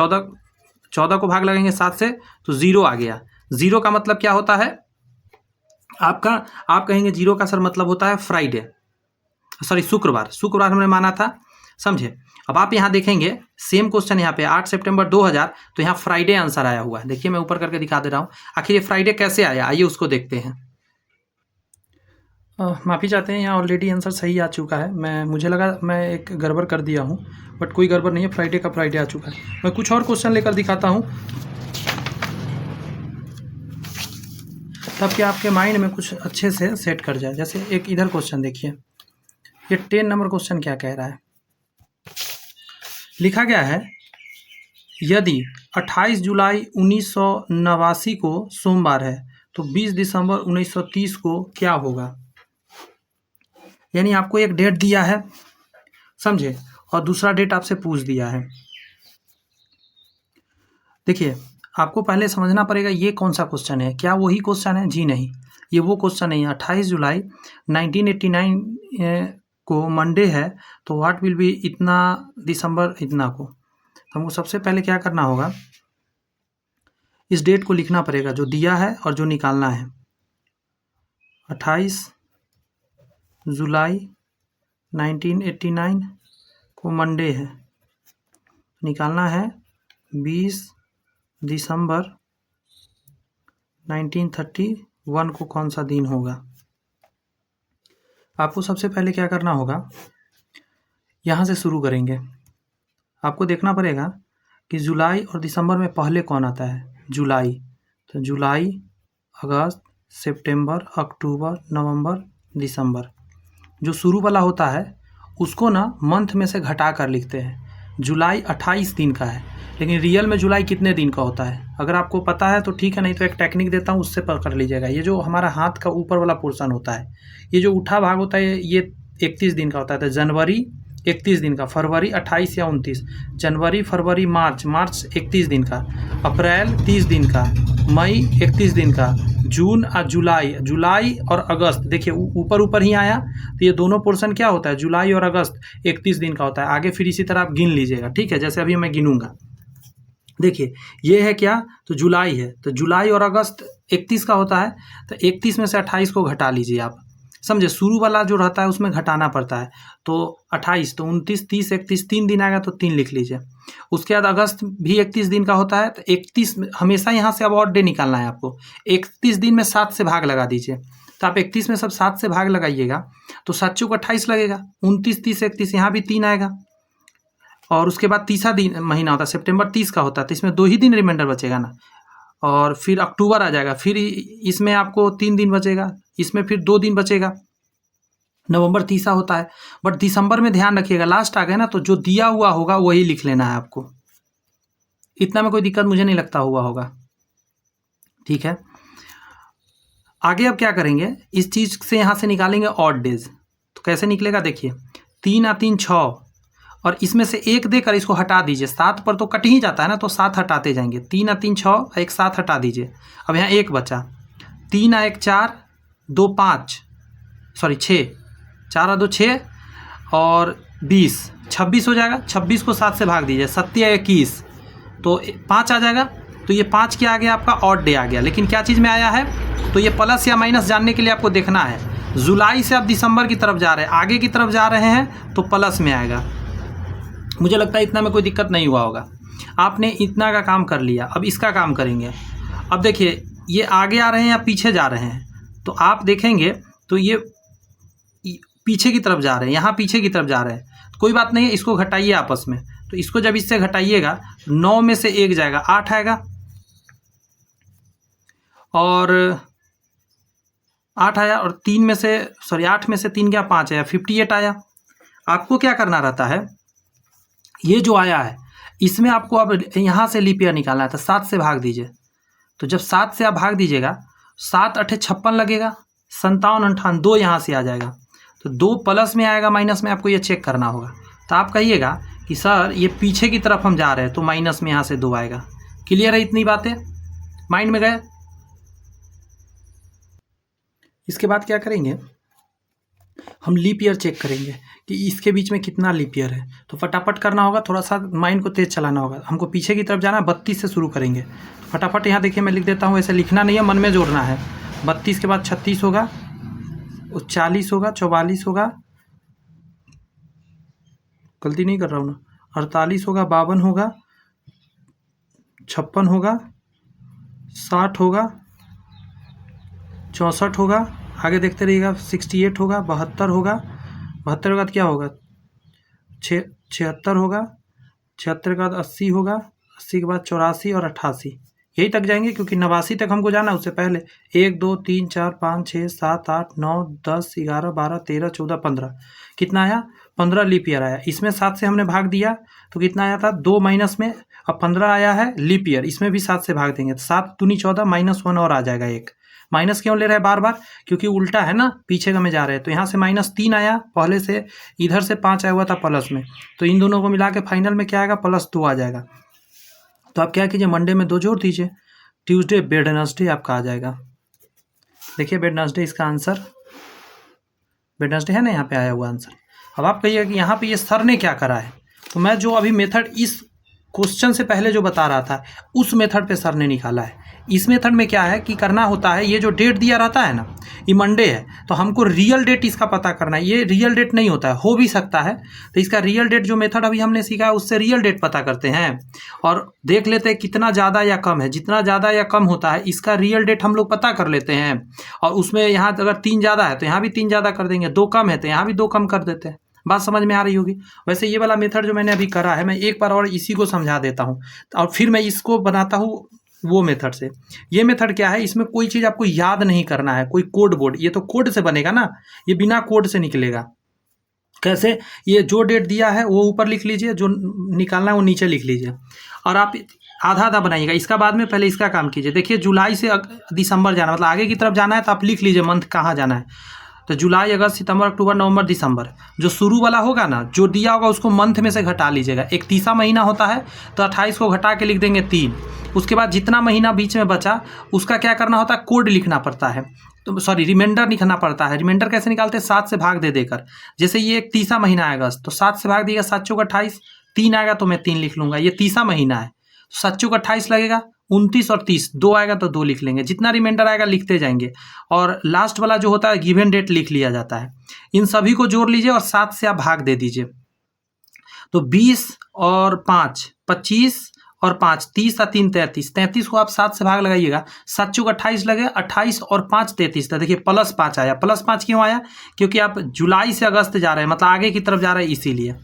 14 को भाग लगाएंगे 7 से तो 0 आ गया। 0 का मतलब क्या होता है आपका, आप कहेंगे 0 का सर मतलब होता है फ्राइडे, सॉरी शुक्रवार, शुक्रवार हमने माना था, समझे? अब आप यहाँ देखेंगे सेम क्वेश्चन यहाँ पे 8 सितंबर 2000, तो यहाँ फ्राइडे आंसर आया हुआ है। देखिए मैं ऊपर करके दिखा दे रहा हूँ। आखिर ये फ्राइडे कैसे आया, आइए उसको देखते हैं। माफ़ी चाहते हैं, यहाँ ऑलरेडी आंसर सही आ चुका है। मुझे लगा मैं एक गड़बड़ कर दिया हूँ, बट कोई गड़बड़ नहीं है, फ्राइडे का फ्राइडे आ चुका है। मैं कुछ और क्वेश्चन लेकर दिखाता हूँ, तब कि आपके माइंड में कुछ अच्छे से सेट कर जाए। जैसे एक इधर क्वेश्चन देखिए, ये 10 नंबर क्वेश्चन क्या कह रहा है। लिखा गया है यदि 28 जुलाई 1989 को सोमवार है तो 20 दिसंबर 1930 को क्या होगा। यानी आपको एक डेट दिया है, समझे, और दूसरा डेट आपसे पूछ दिया है। देखिए आपको पहले समझना पड़ेगा ये कौन सा क्वेश्चन है, क्या वही क्वेश्चन है? जी नहीं, ये वो क्वेश्चन नहीं है। 28 जुलाई 1989 को मंडे है तो व्हाट विल बी इतना दिसंबर इतना को। तो हमको सबसे पहले क्या करना होगा, इस डेट को लिखना पड़ेगा जो दिया है और जो निकालना है। 28 जुलाई 1989 को मंडे है, निकालना है 20 दिसंबर 1931 को कौन सा दिन होगा। आपको सबसे पहले क्या करना होगा, यहाँ से शुरू करेंगे। आपको देखना पड़ेगा कि जुलाई और दिसंबर में पहले कौन आता है, जुलाई। तो जुलाई, अगस्त, सितंबर, अक्टूबर, नवंबर, दिसंबर। जो शुरू वाला होता है उसको ना मंथ में से घटा कर लिखते हैं। जुलाई 28 दिन का है, लेकिन रियल में जुलाई कितने दिन का होता है अगर आपको पता है तो ठीक है, नहीं तो एक टेक्निक देता हूँ उससे पकड़ लीजिएगा। ये जो हमारा हाथ का ऊपर वाला पोर्शन होता है, ये जो उठा भाग होता है, ये 31 दिन का होता है। तो जनवरी 31 दिन का, फरवरी 28 या 29, जनवरी फरवरी मार्च 31 दिन का, अप्रैल 30 दिन का, मई 31 दिन का, जून और जुलाई और अगस्त। देखिए ऊपर ऊपर ही आया तो ये दोनों पोर्शन क्या होता है, जुलाई और अगस्त 31 दिन का होता है। आगे फिर इसी तरह आप गिन लीजिएगा, ठीक है, जैसे अभी मैं गिनूंगा। देखिए ये है क्या, तो जुलाई है, तो जुलाई और अगस्त 31 का होता है, तो 31 में से 28 को घटा लीजिए आप, समझे। शुरू वाला जो रहता है उसमें घटाना पड़ता है, तो 28, तो 29, 30, 31 3 दिन आएगा तो 3 लिख लीजिए। उसके बाद अगस्त भी 31 दिन का होता है, तो 31 हमेशा यहाँ से अब ऑड डे निकालना है आपको। 31 दिन में 7 से भाग लगा दीजिए, तो आप 31 में सब 7 से भाग लगाइएगा तो 7 चौक 28 लगेगा। 29, 30, 31 यहाँ भी 3 आएगा। और उसके बाद तीसरा दिन महीना होता है सितंबर 30 का होता है, तो इसमें 2 ही दिन रिमाइंडर बचेगा ना। और फिर अक्टूबर आ जाएगा, फिर इसमें आपको 3 दिन बचेगा, इसमें फिर 2 दिन बचेगा। नवंबर 30 होता है, बट दिसंबर में ध्यान रखिएगा लास्ट आ गए ना, तो जो दिया हुआ होगा वही लिख लेना है आपको। इतना में कोई दिक्कत मुझे नहीं लगता हुआ होगा, ठीक है। आगे अब क्या करेंगे, इस चीज़ से यहाँ से निकालेंगे ऑड डेज। तो कैसे निकलेगा देखिए, 3 या 3 6, और इसमें से एक देकर इसको हटा दीजिए। 7 पर तो कट ही जाता है ना, तो 7 हटाते जाएंगे। 3 या 3 6, एक 7 हटा दीजिए। अब यहाँ एक बचा, 3 या 1 4, 2 5, सॉरी 6, 4 या 2 6, और 20 26 हो जाएगा। 26 को 7 से भाग दीजिए, 7 या 21, तो 5 आ जाएगा। तो ये 5 क्या आ गया आपका, ऑड डे आ गया। लेकिन क्या चीज़ में आया है, तो ये प्लस या माइनस जानने के लिए आपको देखना है। जुलाई से आप दिसंबर की तरफ जा रहे हैं, आगे की तरफ जा रहे हैं, तो प्लस में आएगा। मुझे लगता है इतना में कोई दिक्कत नहीं हुआ होगा। आपने इतना का काम कर लिया, अब इसका काम करेंगे। अब देखिए ये आगे आ रहे हैं या पीछे जा रहे हैं, तो आप देखेंगे तो ये पीछे की तरफ जा रहे हैं, यहाँ पीछे की तरफ जा रहे हैं। तो कोई बात नहीं है, इसको घटाइए आपस में। तो इसको जब इससे घटाइएगा, 9 में से 1 जाएगा, 8 आएगा, और 8 आया, और 3 में से, सॉरी 8 में से 3 गया, 5 आया, 58 आया। आपको क्या करना रहता है, ये जो आया है इसमें आपको अब यहाँ से लीप ईयर निकालना है, तो 7 से भाग दीजिए। तो जब 7 से आप भाग दीजिएगा, 7 8 56 लगेगा, 57 58, 2 यहाँ से आ जाएगा। तो 2 प्लस में आएगा, माइनस में आपको ये चेक करना होगा। तो आप कहिएगा कि सर ये पीछे की तरफ हम जा रहे हैं, तो माइनस में यहाँ से 2 आएगा। क्लियर है, इतनी बातें माइंड में गए। इसके बाद क्या करेंगे, हम लीप ईयर चेक करेंगे कि इसके बीच में कितना लीप ईयर है। तो फटाफट करना होगा, थोड़ा सा माइंड को तेज चलाना होगा। हमको पीछे की तरफ जाना है, 32 से शुरू करेंगे। तो फटाफट यहाँ देखिए मैं लिख देता हूँ, ऐसे लिखना नहीं है, मन में जोड़ना है। 32 के बाद 36 होगा, 40 होगा, 44 होगा, गलती नहीं कर रहा हूँ ना, 48 होगा, 52 होगा, 56 होगा, 60 होगा, 64 होगा, आगे देखते रहिएगा, 68 होगा, 72 होगा, 72 के बाद क्या होगा, 76 होगा, 76 के बाद 80 होगा, 80 के बाद 84 और 88, यही तक जाएंगे, क्योंकि 89 तक हमको जाना है। उससे पहले 1 2 3 4 5 6 7 8 9 10 11 12 13 14 15, कितना आया, 15 लीप ईयर आया। इसमें 7 से हमने भाग दिया तो कितना आया था, 2 माइनस में, अब 15 आया है लीप ईयर, इसमें भी 7 से भाग देंगे, तो 7 दूनी 14, -1 और आ जाएगा। एक माइनस क्यों ले रहे हैं बार बार, क्योंकि उल्टा है ना, पीछे का में जा रहे हैं। तो यहाँ से -3 आया, पहले से इधर से 5 आया हुआ था प्लस में, तो इन दोनों को मिला के फाइनल में क्या आएगा, +2 आ जाएगा। तो आप क्या कीजिए, मंडे में 2 जोड़ दीजिए, ट्यूसडे वेडनेसडे आपका आ जाएगा। देखिए वेडनेसडे इसका आंसर, वेडनेसडे है ना, यहाँ पे आया हुआ आंसर। अब आप कहिएगा कि यहाँ पे ये सर ने क्या करा है, तो मैं जो अभी मेथड इस क्वेश्चन से पहले जो बता रहा था, उस मेथड पे सर ने निकाला है। इस मेथड में क्या है कि करना होता है, ये जो डेट दिया रहता है ना, ये मंडे है, तो हमको रियल डेट इसका पता करना है। ये रियल डेट नहीं होता है, हो भी सकता है, तो इसका रियल डेट जो मेथड अभी हमने सीखा है उससे रियल डेट पता करते हैं और देख लेते हैं कितना ज़्यादा या कम है। जितना ज़्यादा या कम होता है इसका रियल डेट हम लोग पता कर लेते हैं, और उसमें यहाँ अगर 3 ज़्यादा है तो यहाँ भी 3 ज़्यादा कर देंगे, 2 कम है तो यहाँ भी 2 कम कर देते हैं। बात समझ में आ रही होगी। वैसे ये वाला मेथड जो मैंने अभी करा है, मैं एक बार और इसी को समझा देता हूँ और फिर मैं इसको बनाता हूँ वो मेथड से। ये मेथड क्या है, इसमें कोई चीज़ आपको याद नहीं करना है, कोई कोड बोर्ड, ये तो कोड से बनेगा ना, ये बिना कोड से निकलेगा। कैसे, ये जो डेट दिया है वो ऊपर लिख लीजिए, जो निकालना है वो नीचे लिख लीजिए, और आप आधा आधा बनाइएगा। इसका बाद में पहले इसका काम कीजिए। देखिए जुलाई से दिसंबर जाना, मतलब आगे की तरफ जाना है, तो आप लिख लीजिए मंथ कहाँ जाना है। तो जुलाई, अगस्त, सितंबर, अक्टूबर, नवंबर, दिसंबर, जो शुरू वाला होगा ना, जो दिया होगा उसको मंथ में से घटा लीजिएगा। एक तीसरा महीना होता है तो 28 को घटा के लिख देंगे 3। उसके बाद जितना महीना बीच में बचा उसका क्या करना होता है, कोड लिखना पड़ता है, तो सॉरी रिमाइंडर लिखना पड़ता है। रिमाइंडर कैसे निकालते हैं, 7 से भाग दे देकर। जैसे ये एक तीसरा महीना है अगस्त, तो 7 से भाग दिएगा, 7 चौक 28, 3 आएगा तो मैं 3 लिख लूँगा, ये तीसरा महीना है। 7 चौक 28 लगेगा, 29 और 30 2 आएगा तो 2 लिख लेंगे, जितना रिमाइंडर आएगा लिखते जाएंगे। और लास्ट वाला जो होता है गिवन डेट लिख लिया जाता है। इन सभी को जोड़ लीजिए और 7 से आप भाग दे दीजिए। तो 20 और 5 25 और 5 30 और 3 33, 33 को आप 7 से भाग लगाइएगा, 7 चौक 28 लगे, 28 और 5 33। तो देखिए +5 आया। +5 क्यों आया? क्योंकि आप जुलाई से अगस्त जा रहे हैं, मतलब आगे की तरफ जा रहे हैं, इसीलिए।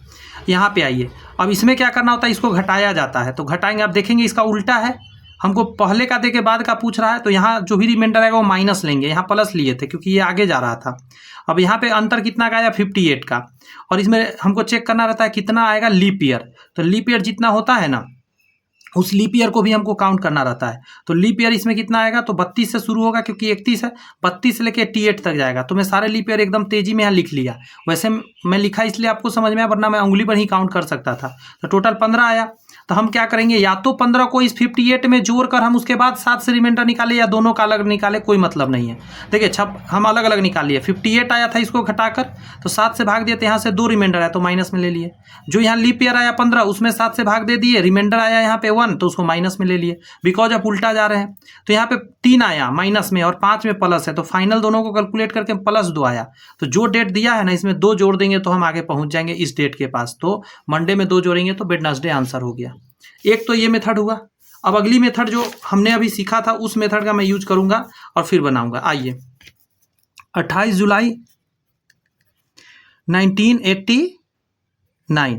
यहाँ पे आइए, अब इसमें क्या करना होता है, इसको घटाया जाता है। तो घटाएंगे, आप देखेंगे इसका उल्टा है, हमको पहले का दे के बाद का पूछ रहा है। तो यहाँ जो भी रिमाइंडर आएगा वो माइनस लेंगे, यहाँ प्लस लिए थे क्योंकि ये आगे जा रहा था। अब यहाँ पे अंतर कितना का आया? 58 का। और इसमें हमको चेक करना रहता है कितना आएगा लीप ईयर। तो लीप ईयर जितना होता है ना, उस लीप ईयर को भी हमको काउंट करना रहता है। तो लीप ईयर इसमें कितना आएगा? तो 32 से शुरू होगा क्योंकि 31 है, 32 से लेके 88 तक जाएगा। तो मैं सारे लीप ईयर एकदम तेजी में यहाँ लिख लिया। वैसे मैं लिखा इसलिए आपको समझ में आया, वरना मैं उंगली पर ही काउंट कर सकता था। तो टोटल 15 आया। तो हम क्या करेंगे, या तो 15 को इस 58 में जोड़कर हम उसके बाद 7 से रिमाइंडर निकाले, या दोनों का अलग निकाले, कोई मतलब नहीं है। देखिए हम अलग अलग निकालिए। 58 आया था, इसको घटाकर तो 7 से भाग दिए, तो यहाँ से 2 रिमाइंडर आया तो माइनस में ले लिए। जो यहाँ लीप ईयर आया 15, उसमें 7 से भाग दे दिए, रिमाइंडर आया यहाँ पे 1, तो उसको माइनस में ले लिए, बिकॉज आप उल्टा जा रहे हैं। तो यहाँ पे 3 आया माइनस में और 5 में प्लस है, तो फाइनल दोनों को कैलकुलेट करके +2 आया। तो जो डेट दिया है ना, इसमें 2 जोड़ देंगे तो हम आगे पहुँच जाएंगे इस डेट के पास। तो मंडे में 2 जोड़ेंगे तो वेडनेसडे आंसर हो गया। एक तो ये मेथड हुआ। अब अगली मेथड जो हमने अभी सीखा था, उस मेथड का मैं यूज करूंगा और फिर बनाऊंगा। आइए, 28 जुलाई 1989।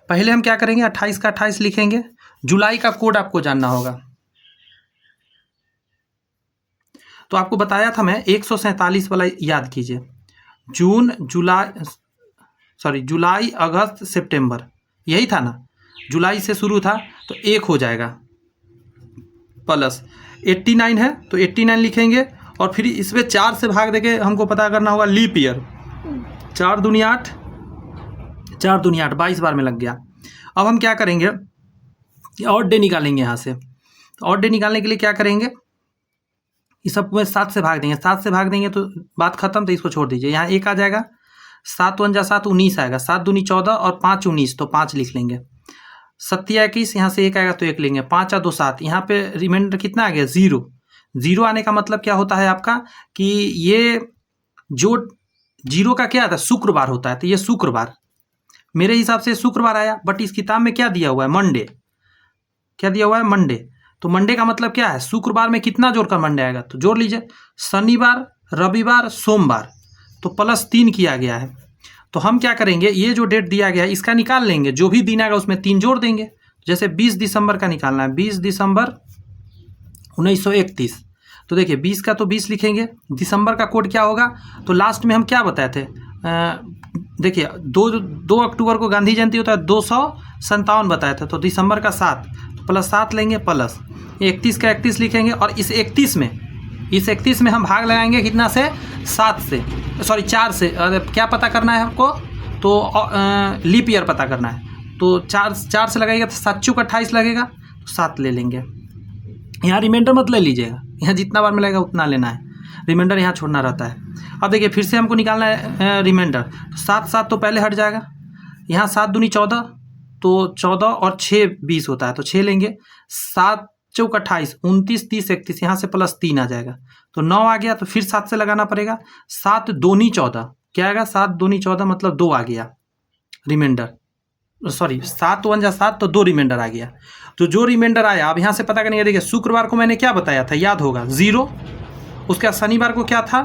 पहले हम क्या करेंगे, 28 का 28 लिखेंगे। जुलाई का कोड आपको जानना होगा। तो आपको बताया था मैं 147 वाला याद कीजिए। जुलाई अगस्त सितंबर, यही था ना। जुलाई से शुरू था तो 1 हो जाएगा, प्लस 89 है तो 89 लिखेंगे। और फिर इसमें 4 से भाग देके हमको पता करना होगा लीप ईयर। 4 दूनी 8, 4 दूनी 8, 22 बार में लग गया। अब हम क्या करेंगे, ऑड डे निकालेंगे यहाँ से। तो ऑड डे निकालने के लिए क्या करेंगे, इस सब में 7 से भाग देंगे। 7 से भाग देंगे तो बात खत्म, तो इसको छोड़ दीजिए। यहाँ 1 आ जाएगा, 7 1 जा 7, 19 आएगा। 7 दूनी 14 और 5 19, तो 5 लिख लेंगे। 7 21, यहाँ से 1 आएगा तो 1 लेंगे। 5 2 7, यहाँ पे रिमाइंडर कितना आ गया? 0। 0 आने का मतलब क्या होता है आपका, कि ये जो 0 का क्या आता है, शुक्रवार होता है। तो ये शुक्रवार, मेरे हिसाब से शुक्रवार आया, बट इस किताब में क्या दिया हुआ है? मंडे। क्या दिया हुआ है? मंडे। तो मंडे का मतलब क्या है? शुक्रवार में कितना जोड़कर मंडे आएगा? तो जोड़ लीजिए, शनिवार, रविवार, सोमवार, तो +3 किया गया है। तो हम क्या करेंगे, ये जो डेट दिया गया है इसका निकाल लेंगे। जो भी दिन आएगा उसमें 3 जोड़ देंगे। जैसे 20 दिसंबर का निकालना है, 20 दिसंबर 1931। तो देखिए 20 का तो 20 लिखेंगे। दिसंबर का कोड क्या होगा? तो लास्ट में हम क्या बताए थे, देखिए 2 अक्टूबर को गांधी जयंती होता है, 257 बताया था। तो दिसंबर का 7, तो +7 लेंगे, प्लस 31 का 31 लिखेंगे। और इस 31 में हम भाग लगाएंगे कितना से? 4 से। क्या पता करना है हमको? तो लीप ईयर पता करना है। तो 4 से लगाइएगा तो 7 चौक 28 लगेगा, तो 7 ले लेंगे। यहाँ रिमाइंडर मत ले लीजिएगा, यहाँ जितना बार मिलेगा उतना लेना है, रिमाइंडर यहाँ छोड़ना रहता है। अब देखिए फिर से हमको निकालना है रिमाइंडर। तो 7 7 तो पहले हट जाएगा। यहाँ 7 दूनी 14, तो 14 और 6 20 होता है, तो 6 लेंगे। 7 चौक 28, 29 30 31, यहाँ से +3 आ जाएगा, तो 9 आ गया। तो फिर 7 से लगाना पड़ेगा। 7 दूनी 14, क्या आएगा? 7 दूनी 14 मतलब 2 आ गया रिमाइंडर। 7 1 जा 7, तो 2 रिमाइंडर आ गया। तो जो रिमाइंडर आया, अब यहाँ से पता करेंगे। देखिए शुक्रवार को मैंने क्या बताया था, याद होगा, 0। उसके बाद शनिवार को क्या था?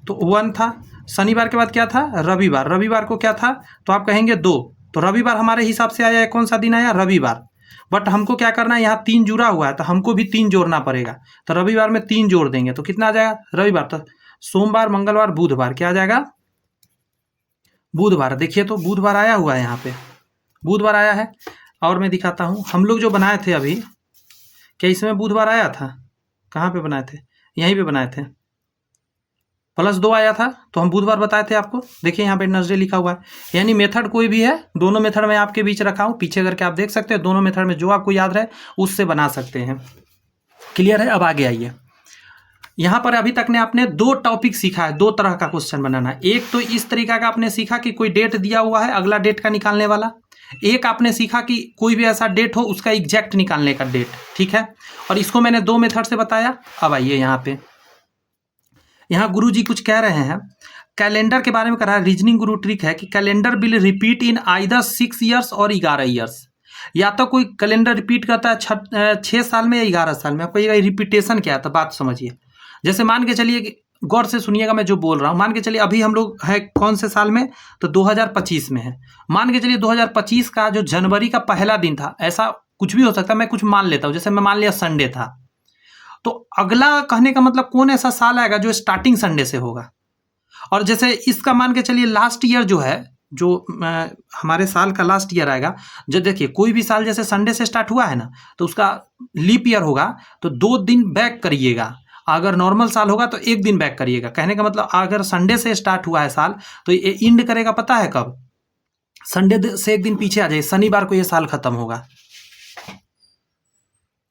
तो 1 था। शनिवार के बाद क्या था? रविवार। रविवार को क्या था? तो आप कहेंगे 2। तो रविवार हमारे हिसाब से आया है, कौन सा दिन आया? रविवार। बट हमको क्या करना है, यहाँ 3 जुड़ा हुआ है तो हमको भी 3 जोड़ना पड़ेगा। तो रविवार में 3 जोड़ देंगे तो कितना आ जाएगा? रविवार तो सोमवार, मंगलवार, बुधवार, क्या आ जाएगा? बुधवार। देखिए तो बुधवार आया हुआ है, यहाँ पे बुधवार आया है। और मैं दिखाता हूँ, हम लोग जो बनाए थे अभी, क्या इसमें बुधवार आया था? कहाँ पे बनाए थे? यहीं पे बनाए थे। +2 आया था, तो हम बुधवार बताए थे आपको। देखिए यहाँ पे वेडनेसडे लिखा हुआ है। यानी मेथड कोई भी है, दोनों मेथड में आपके बीच रखा हूँ, पीछे करके आप देख सकते हैं। दोनों मेथड में जो आपको याद रहे उससे बना सकते हैं। क्लियर है? अब आगे आइए। यहाँ पर अभी तक ने आपने 2 टॉपिक सीखा है, 2 तरह का क्वेश्चन बनाना है। एक तो इस तरीका का आपने सीखा कि कोई डेट दिया हुआ है, अगला डेट का निकालने वाला। एक आपने सीखा कि कोई भी ऐसा डेट हो उसका एग्जैक्ट निकालने का डेट, ठीक है। और इसको मैंने 2 मेथड से बताया। अब आइए यहाँ पे, यहाँ गुरु जी कुछ कह रहे हैं, कैलेंडर के बारे में कह रहा है। रीजनिंग गुरु ट्रिक है कि calendar will repeat in either 6 years और 11 ईयर्स। या तो कोई कैलेंडर रिपीट करता है 6 साल में या 11 साल में। आपको ये रिपीटेशन क्या है, तो बात समझिए। जैसे मान के चलिए कि गौर से सुनिएगा मैं जो बोल रहा हूँ। मान के चलिए अभी हम लोग है कौन से साल में, तो 2025 में है। मान के चलिए 2025 का जो जनवरी का पहला दिन था, ऐसा कुछ भी हो सकता है, मैं कुछ मान लेता हूँ। जैसे मैं मान लिया संडे था, तो अगला कहने का मतलब कौन ऐसा साल आएगा जो स्टार्टिंग संडे से होगा। और जैसे इसका मान के चलिए लास्ट ईयर जो है, जो हमारे साल का लास्ट ईयर आएगा, जो देखिए कोई भी साल जैसे संडे से स्टार्ट हुआ है ना, तो उसका लीप ईयर होगा तो 2 दिन बैक करिएगा। अगर नॉर्मल साल होगा तो 1 दिन बैक करिएगा। कहने का मतलब अगर संडे से स्टार्ट हुआ है साल, तो ये एंड करेगा पता है कब? संडे से 1 दिन पीछे आ जाए, शनिवार को ये साल खत्म होगा।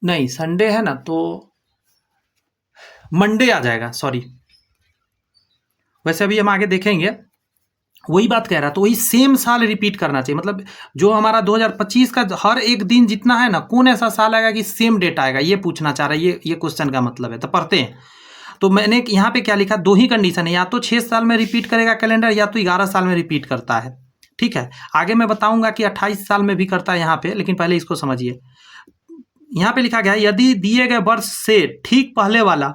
नहीं, संडे है ना तो मंडे आ जाएगा, सॉरी। वैसे अभी हम आगे देखेंगे, वही बात कह रहा। तो वही सेम साल रिपीट करना चाहिए। मतलब जो हमारा 2025 का हर एक दिन जितना है ना, कौन ऐसा साल आएगा कि सेम डेट आएगा, ये पूछना चाह रहा है। ये क्वेश्चन का मतलब है। तो पढ़ते हैं। तो मैंने यहाँ पे क्या लिखा, 2 ही कंडीशन है, या तो 6 साल में रिपीट करेगा कैलेंडर, या तो 11 साल में रिपीट करता है। ठीक है, आगे मैं बताऊंगा कि 28 साल में भी करता है यहाँ पे, लेकिन पहले इसको समझिए। यहाँ पे लिखा गया है, यदि दिए गए वर्ष से ठीक पहले वाला,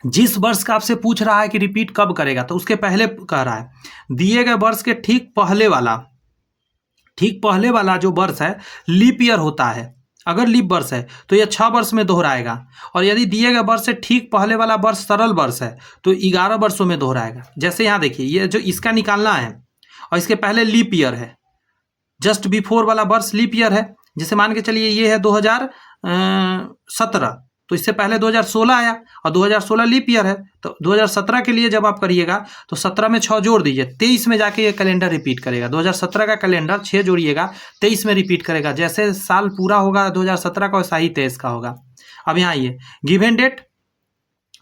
जिस वर्ष का आपसे पूछ रहा है कि रिपीट कब करेगा, तो उसके पहले कह रहा है, दिए गए वर्ष के ठीक पहले वाला जो वर्ष है लीप ईयर होता है। अगर लीप वर्ष है तो यह 6 वर्ष में दोहराएगा। और यदि दिए गए वर्ष से ठीक पहले वाला वर्ष सरल वर्ष है तो 11 वर्षों में दोहराएगा। जैसे यहाँ देखिए, ये जो इसका निकालना है और इसके पहले लीप ईयर है, जस्ट बिफोर वाला वर्ष लीप ईयर है। जैसे मान के चलिए ये है 2017, तो इससे पहले 2016 आया और 2016 लीप ईयर है। तो 2017 के लिए जब आप करिएगा तो 17 में 6 जोड़ दीजिए, 23 में जाके ये कैलेंडर रिपीट करेगा। 2017 का कैलेंडर 6 जोड़िएगा, 23 में रिपीट करेगा। जैसे साल पूरा होगा 2017 का, वैसा ही 23 का होगा। अब यहाँ आइए, गिवन डेट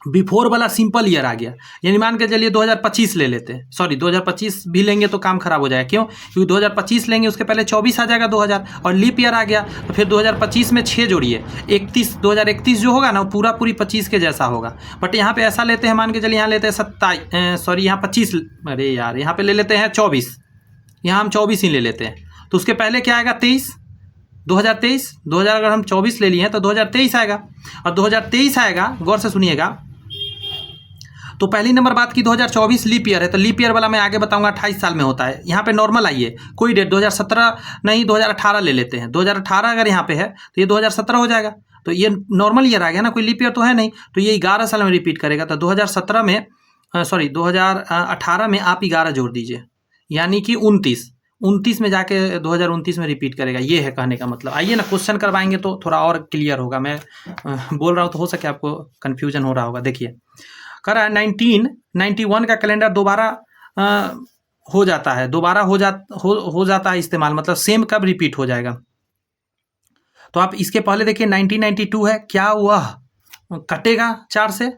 बिफोर वाला सिंपल ईयर आ गया। यानी मान के चलिए 2025 ले लेते हैं, सॉरी 2025 भी लेंगे तो काम खराब हो जाएगा। क्यों? क्योंकि 2025 लेंगे उसके पहले 24 आ जाएगा 2000, और लीप ईयर आ गया तो फिर 2025 में 6 जोड़िए, 2031 जो होगा ना वो पूरा पूरी 25 के जैसा होगा। बट यहाँ पे ऐसा लेते हैं, मान के चलिए यहाँ लेते हैं 25, अरे यार यहाँ पे ले लेते हैं 24, यहाँ हम 24 ही ले लेते हैं। तो उसके पहले क्या आएगा? 2023, 2000 अगर हम 24 ले लिए हैं तो 2023 आएगा। और 2023 आएगा, गौर से सुनिएगा। तो पहली नंबर बात की 2024 लीप ईयर है, तो लीप ईयर वाला मैं आगे बताऊंगा 28 साल में होता है। यहाँ पे नॉर्मल आइए, कोई डेट 2017 नहीं 2018 ले लेते हैं। 2018 अगर यहाँ पे है तो ये 2017 हो जाएगा। तो ये नॉर्मल ईयर आ गया ना, कोई लीप ईयर तो है नहीं। तो ये 11 साल में रिपीट करेगा। तो 2017 में 2018 में आप 11 जोड़ दीजिए, यानी कि 29 में जाके 2029 में रिपीट करेगा। ये है कहने का मतलब। आइए ना क्वेश्चन करवाएंगे तो थोड़ा और क्लियर होगा। मैं बोल रहा हूँ तो हो सके आपको कन्फ्यूजन हो रहा होगा। देखिए कह रहा है 1991 का कैलेंडर दोबारा हो जाता है, हो जाता है इस्तेमाल, मतलब सेम कब रिपीट हो जाएगा। तो आप इसके पहले देखिए 1992 है, क्या वह कटेगा 4 से?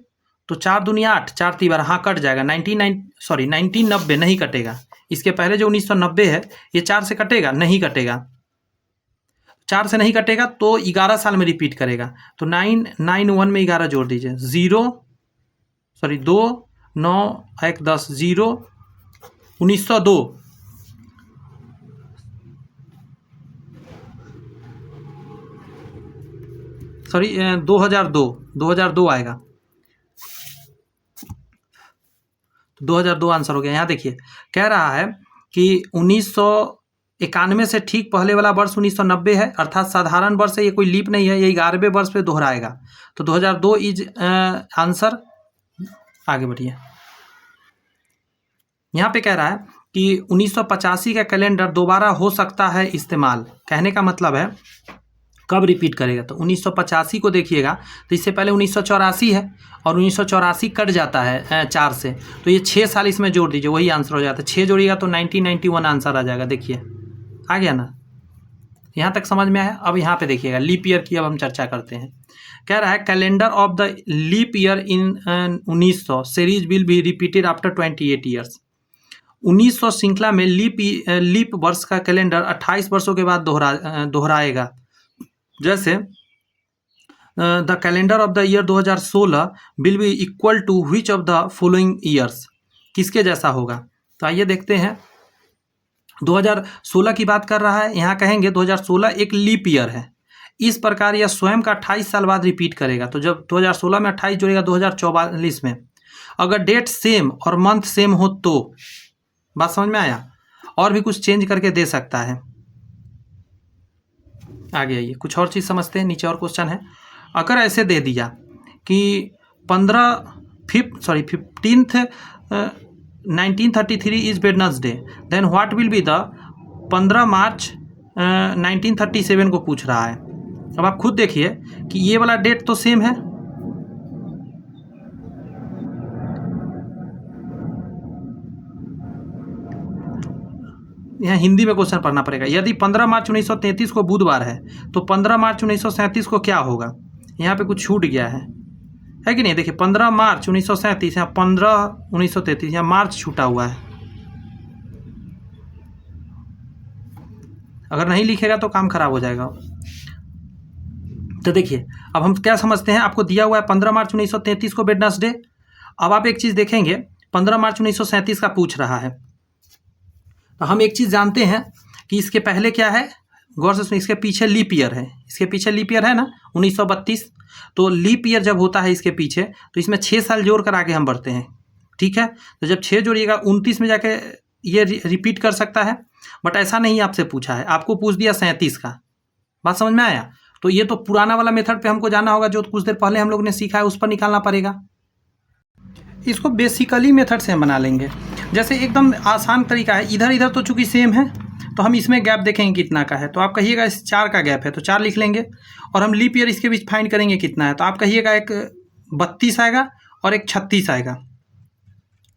तो 4 दूनी 8, 4 3 12, हाँ कट जाएगा। 1990 नहीं कटेगा। इसके पहले जो 1990 है ये 4 से कटेगा? नहीं कटेगा। 4 से नहीं कटेगा तो 11 साल में रिपीट करेगा। तो 991 में 11 जोड़ दीजिए, 2 9 1 10 0 1902, सॉरी 2002 आएगा। 2002 आंसर हो गया। यहाँ देखिए कह रहा है कि 1991 से ठीक पहले वाला वर्ष 1990 है, अर्थात साधारण वर्ष है, ये कोई लीप नहीं है, ये 11वें वर्ष पे दोहराएगा। तो 2002 इज आंसर। आगे बढ़िए। यहाँ पे कह रहा है कि 1985 का कैलेंडर दोबारा हो सकता है इस्तेमाल। कहने का मतलब है कब रिपीट करेगा। तो 1985 को देखिएगा तो इससे पहले 1984 है, और 1984 कट जाता है 4 से, तो ये 6 साल इसमें जोड़ दीजिए, वही आंसर हो जाता है। 6 जोड़िएगा तो 1991 आंसर आ जाएगा। देखिए आ गया ना, यहाँ तक समझ में आया। अब यहाँ पे देखिएगा लीप ईयर की अब हम चर्चा करते हैं। कह रहा है calendar of the leap year in 1900 series will be repeated after 28 years. 1900 श्रृंखला में लीप वर्ष का कैलेंडर 28 वर्षों के बाद दोहराएगा। जैसे the calendar of the year 2016 will be equal to which of the following years, किसके जैसा होगा। तो आइए देखते हैं। 2016 की बात कर रहा है, यहाँ कहेंगे 2016 एक लीप ईयर है, इस प्रकार यह स्वयं का 28 साल बाद रिपीट करेगा। तो जब 2016 में 28 जोड़ेगा 2044 में, अगर डेट सेम और मंथ सेम हो तो, बात समझ में आया। और भी कुछ चेंज करके दे सकता है। आगे आइए कुछ और चीज़ समझते हैं। नीचे और क्वेश्चन है, अगर ऐसे दे दिया कि 15th 1933 is Wednesday, then what will be the 15 March 1937 को पूछ रहा है। अब आप खुद देखिए कि ये वाला डेट तो सेम है, यहाँ हिंदी में क्वेश्चन पढ़ना पड़ेगा। यदि 15 मार्च 1933 को बुधवार है तो 15 मार्च 1937 को क्या होगा। यहाँ पे कुछ छूट गया है कि नहीं। देखिए 15 मार्च 1937, यहाँ 15/1933, यहाँ मार्च छूटा हुआ है। अगर नहीं लिखेगा तो काम खराब हो जाएगा। तो देखिए अब हम क्या समझते हैं, आपको दिया हुआ है 15 मार्च 1933 को वेडनेसडे। अब आप एक चीज़ देखेंगे, 15 मार्च 1937 का पूछ रहा है, तो हम एक चीज़ जानते हैं कि इसके पहले क्या है, गौर से सुनिए, इसके पीछे लीप ईयर है। इसके पीछे लीप ईयर है ना 1932। तो लीप ईयर जब होता है इसके पीछे, तो इसमें 6 साल जोड़ कर आगे हम बढ़ते हैं, ठीक है। तो जब 6 जोड़िएगा 29 में जाके ये रिपीट कर सकता है, बट ऐसा नहीं आपसे पूछा है, आपको पूछ दिया 37 का। बात समझ में आया। तो ये तो पुराना वाला मेथड पे हमको जाना होगा, जो कुछ देर पहले हम लोग ने सीखा है, उस पर निकालना पड़ेगा। इसको बेसिकली मेथड से हम बना लेंगे। जैसे एकदम आसान तरीका है, इधर इधर तो चूंकि सेम है, तो हम इसमें गैप देखेंगे कितना का है। तो आप कहिएगा इस 4 का गैप है, तो 4 लिख लेंगे। और हम लीप ईयर इसके बीच फाइंड करेंगे कितना है, तो आप कहिएगा एक 32 आएगा और एक 36 आएगा।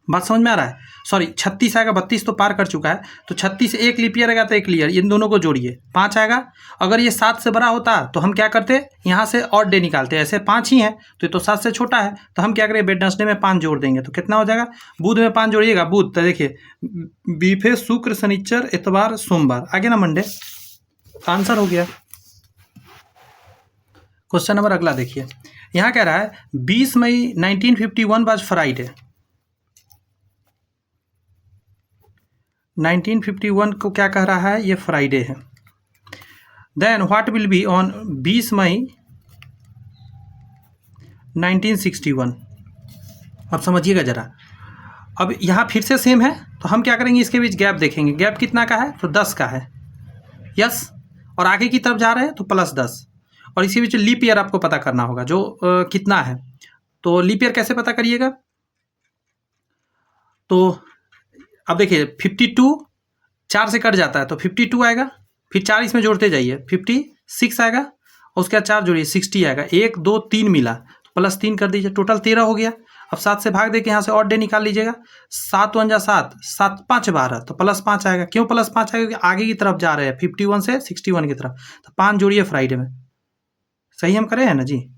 बात समझ में आ रहा है। सॉरी 36 आएगा, 32 तो पार कर चुका है। तो 36 से एक लीप ईयर आएगा तो एक ईयर, इन दोनों को जोड़िए 5 आएगा। अगर ये 7 से बड़ा होता तो हम क्या करते, यहाँ से ऑड डे निकालते। ऐसे 5 ही है तो ये तो 7 से छोटा है, तो हम क्या करें, वेडनेसडे में 5 जोड़ देंगे। तो कितना हो जाएगा, बुध में 5 जोड़िएगा, बुध तो देखिए बीफे शुक्र शनिचर इतवार सोमवार, आगे ना मंडे, आंसर हो गया। क्वेश्चन नंबर अगला देखिए, यहाँ कह रहा है 20 मई 1951 वाज फ्राइडे। 1951 को क्या कह रहा है, ये फ्राइडे है। Then what will be on 20 May 1961। अब समझिएगा जरा। अब यहाँ फिर से सेम है, तो हम क्या करेंगे, इसके बीच गैप देखेंगे। गैप कितना का है, तो 10 का है, यस। और आगे की तरफ जा रहे हैं तो +10। और इसके बीच लीप ईयर आपको पता करना होगा, जो कितना है। तो लीप ईयर कैसे पता करिएगा, तो अब देखिए 52 4 से कट जाता है तो 52 आएगा, फिर 4 इसमें जोड़ते जाइए 56 आएगा, और उसके बाद 4 जोड़िए 60 आएगा। 1 2 3 मिला तो +3 कर दीजिए, टोटल 13 हो गया। अब 7 से भाग दे के यहाँ से और डे निकाल लीजिएगा। 7 1 जा 7, 7 5 12, तो +5 आएगा। क्यों +5 आएगा, क्योंकि आगे की तरफ जा रहे हैं 51 से 61 की तरफ। तो 5 जोड़िए फ्राइडे में, सही हम करे हैं ना जी।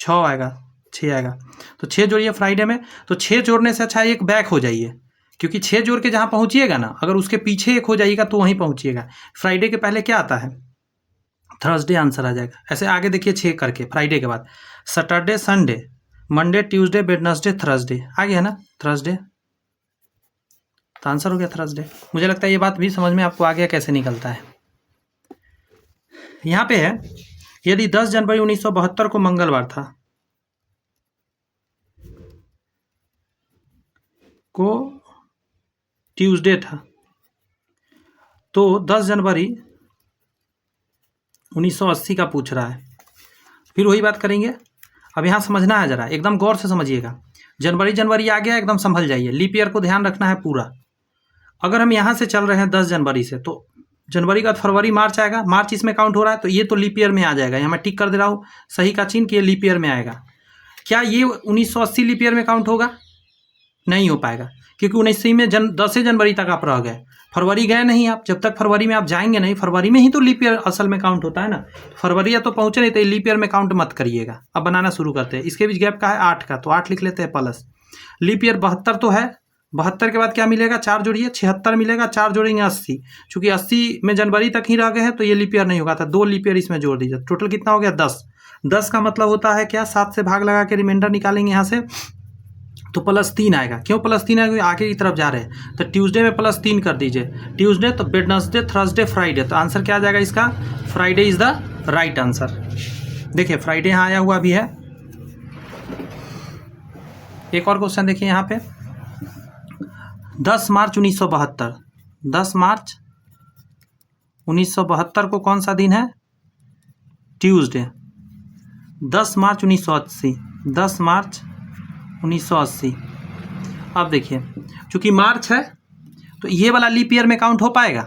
6 आएगा, 6 आएगा, तो 6 जोड़िए फ्राइडे में। तो 6 जोड़ने से अच्छा एक बैक हो जाइए, क्योंकि 6 जोड़ के जहाँ पहुँचिएगा ना, अगर उसके पीछे एक हो जाइएगा तो वहीं पहुँचिएगा। फ्राइडे के पहले क्या आता है, थर्सडे आंसर आ जाएगा। ऐसे आगे देखिए 6 करके, फ्राइडे के बाद Saturday Sunday Monday Tuesday Wednesday Thursday, आ गया ना थर्सडे, तो आंसर हो गया थर्सडे। मुझे लगता है ये बात भी समझ में आपको आ गया कैसे निकलता है। यहाँ पे है, यदि 10 जनवरी 1972 को मंगलवार था, को ट्यूसडे था, तो 10 जनवरी 1980 का पूछ रहा है। फिर वही बात करेंगे। अब यहाँ समझना है जरा, एकदम गौर से समझिएगा। जनवरी आ गया, एकदम संभल जाइए। लीप ईयर को ध्यान रखना है पूरा। अगर हम यहाँ से चल रहे हैं 10 जनवरी से, तो जनवरी का फरवरी मार्च आएगा, मार्च इसमें काउंट हो रहा है, तो ये तो लीप ईयर में आ जाएगा। यहाँ मैं टिक कर दे रहा हूँ सही का चिन्ह कि ये लीप ईयर में आएगा। क्या ये 1980 लीप ईयर में काउंट होगा, नहीं हो पाएगा, क्योंकि 19 में 10 जनवरी तक आप रह गए, फरवरी गए नहीं आप। जब तक फरवरी में आप जाएंगे नहीं, फरवरी में ही तो लीप ईयर असल में काउंट होता है ना। फरवरी या तो पहुँचे नहीं, तो लीप ईयर में काउंट मत करिएगा। अब बनाना शुरू करते हैं। इसके बीच गैप का है 8 का, तो 8 लिख लेते हैं प्लस। लीप ईयर 72 तो है, 72 के बाद क्या मिलेगा, 4 जोड़िए 76 मिलेगा, 4 जोड़ेंगे 80, चूंकि 80 में जनवरी तक ही रह गए हैं तो ये लीप ईयर नहीं होगा था, 2 लीप ईयर इसमें जोड़ दीजिए, टोटल कितना हो गया 10। 10 का मतलब होता है क्या, 7 से भाग लगा के रिमाइंडर निकालेंगे यहाँ से तो +3 आएगा। क्यों +3 आएगा, आगे की तरफ जा रहे हैं तो ट्यूसडे में +3 कर दीजिए, ट्यूसडे तो वेडनेसडे थर्सडे फ्राइडे, तो आंसर क्या आ जाएगा इसका, Friday is the right answer. देखिए फ्राइडे यहाँ आया हुआ भी है। एक और क्वेश्चन देखिए यहाँ पे, 10 मार्च 1972, 10 मार्च 1972 को कौन सा दिन है, ट्यूसडे। 10 मार्च 1980, 10 मार्च 1980। अब देखिए चूंकि मार्च है तो ये वाला लीप ईयर में काउंट हो पाएगा,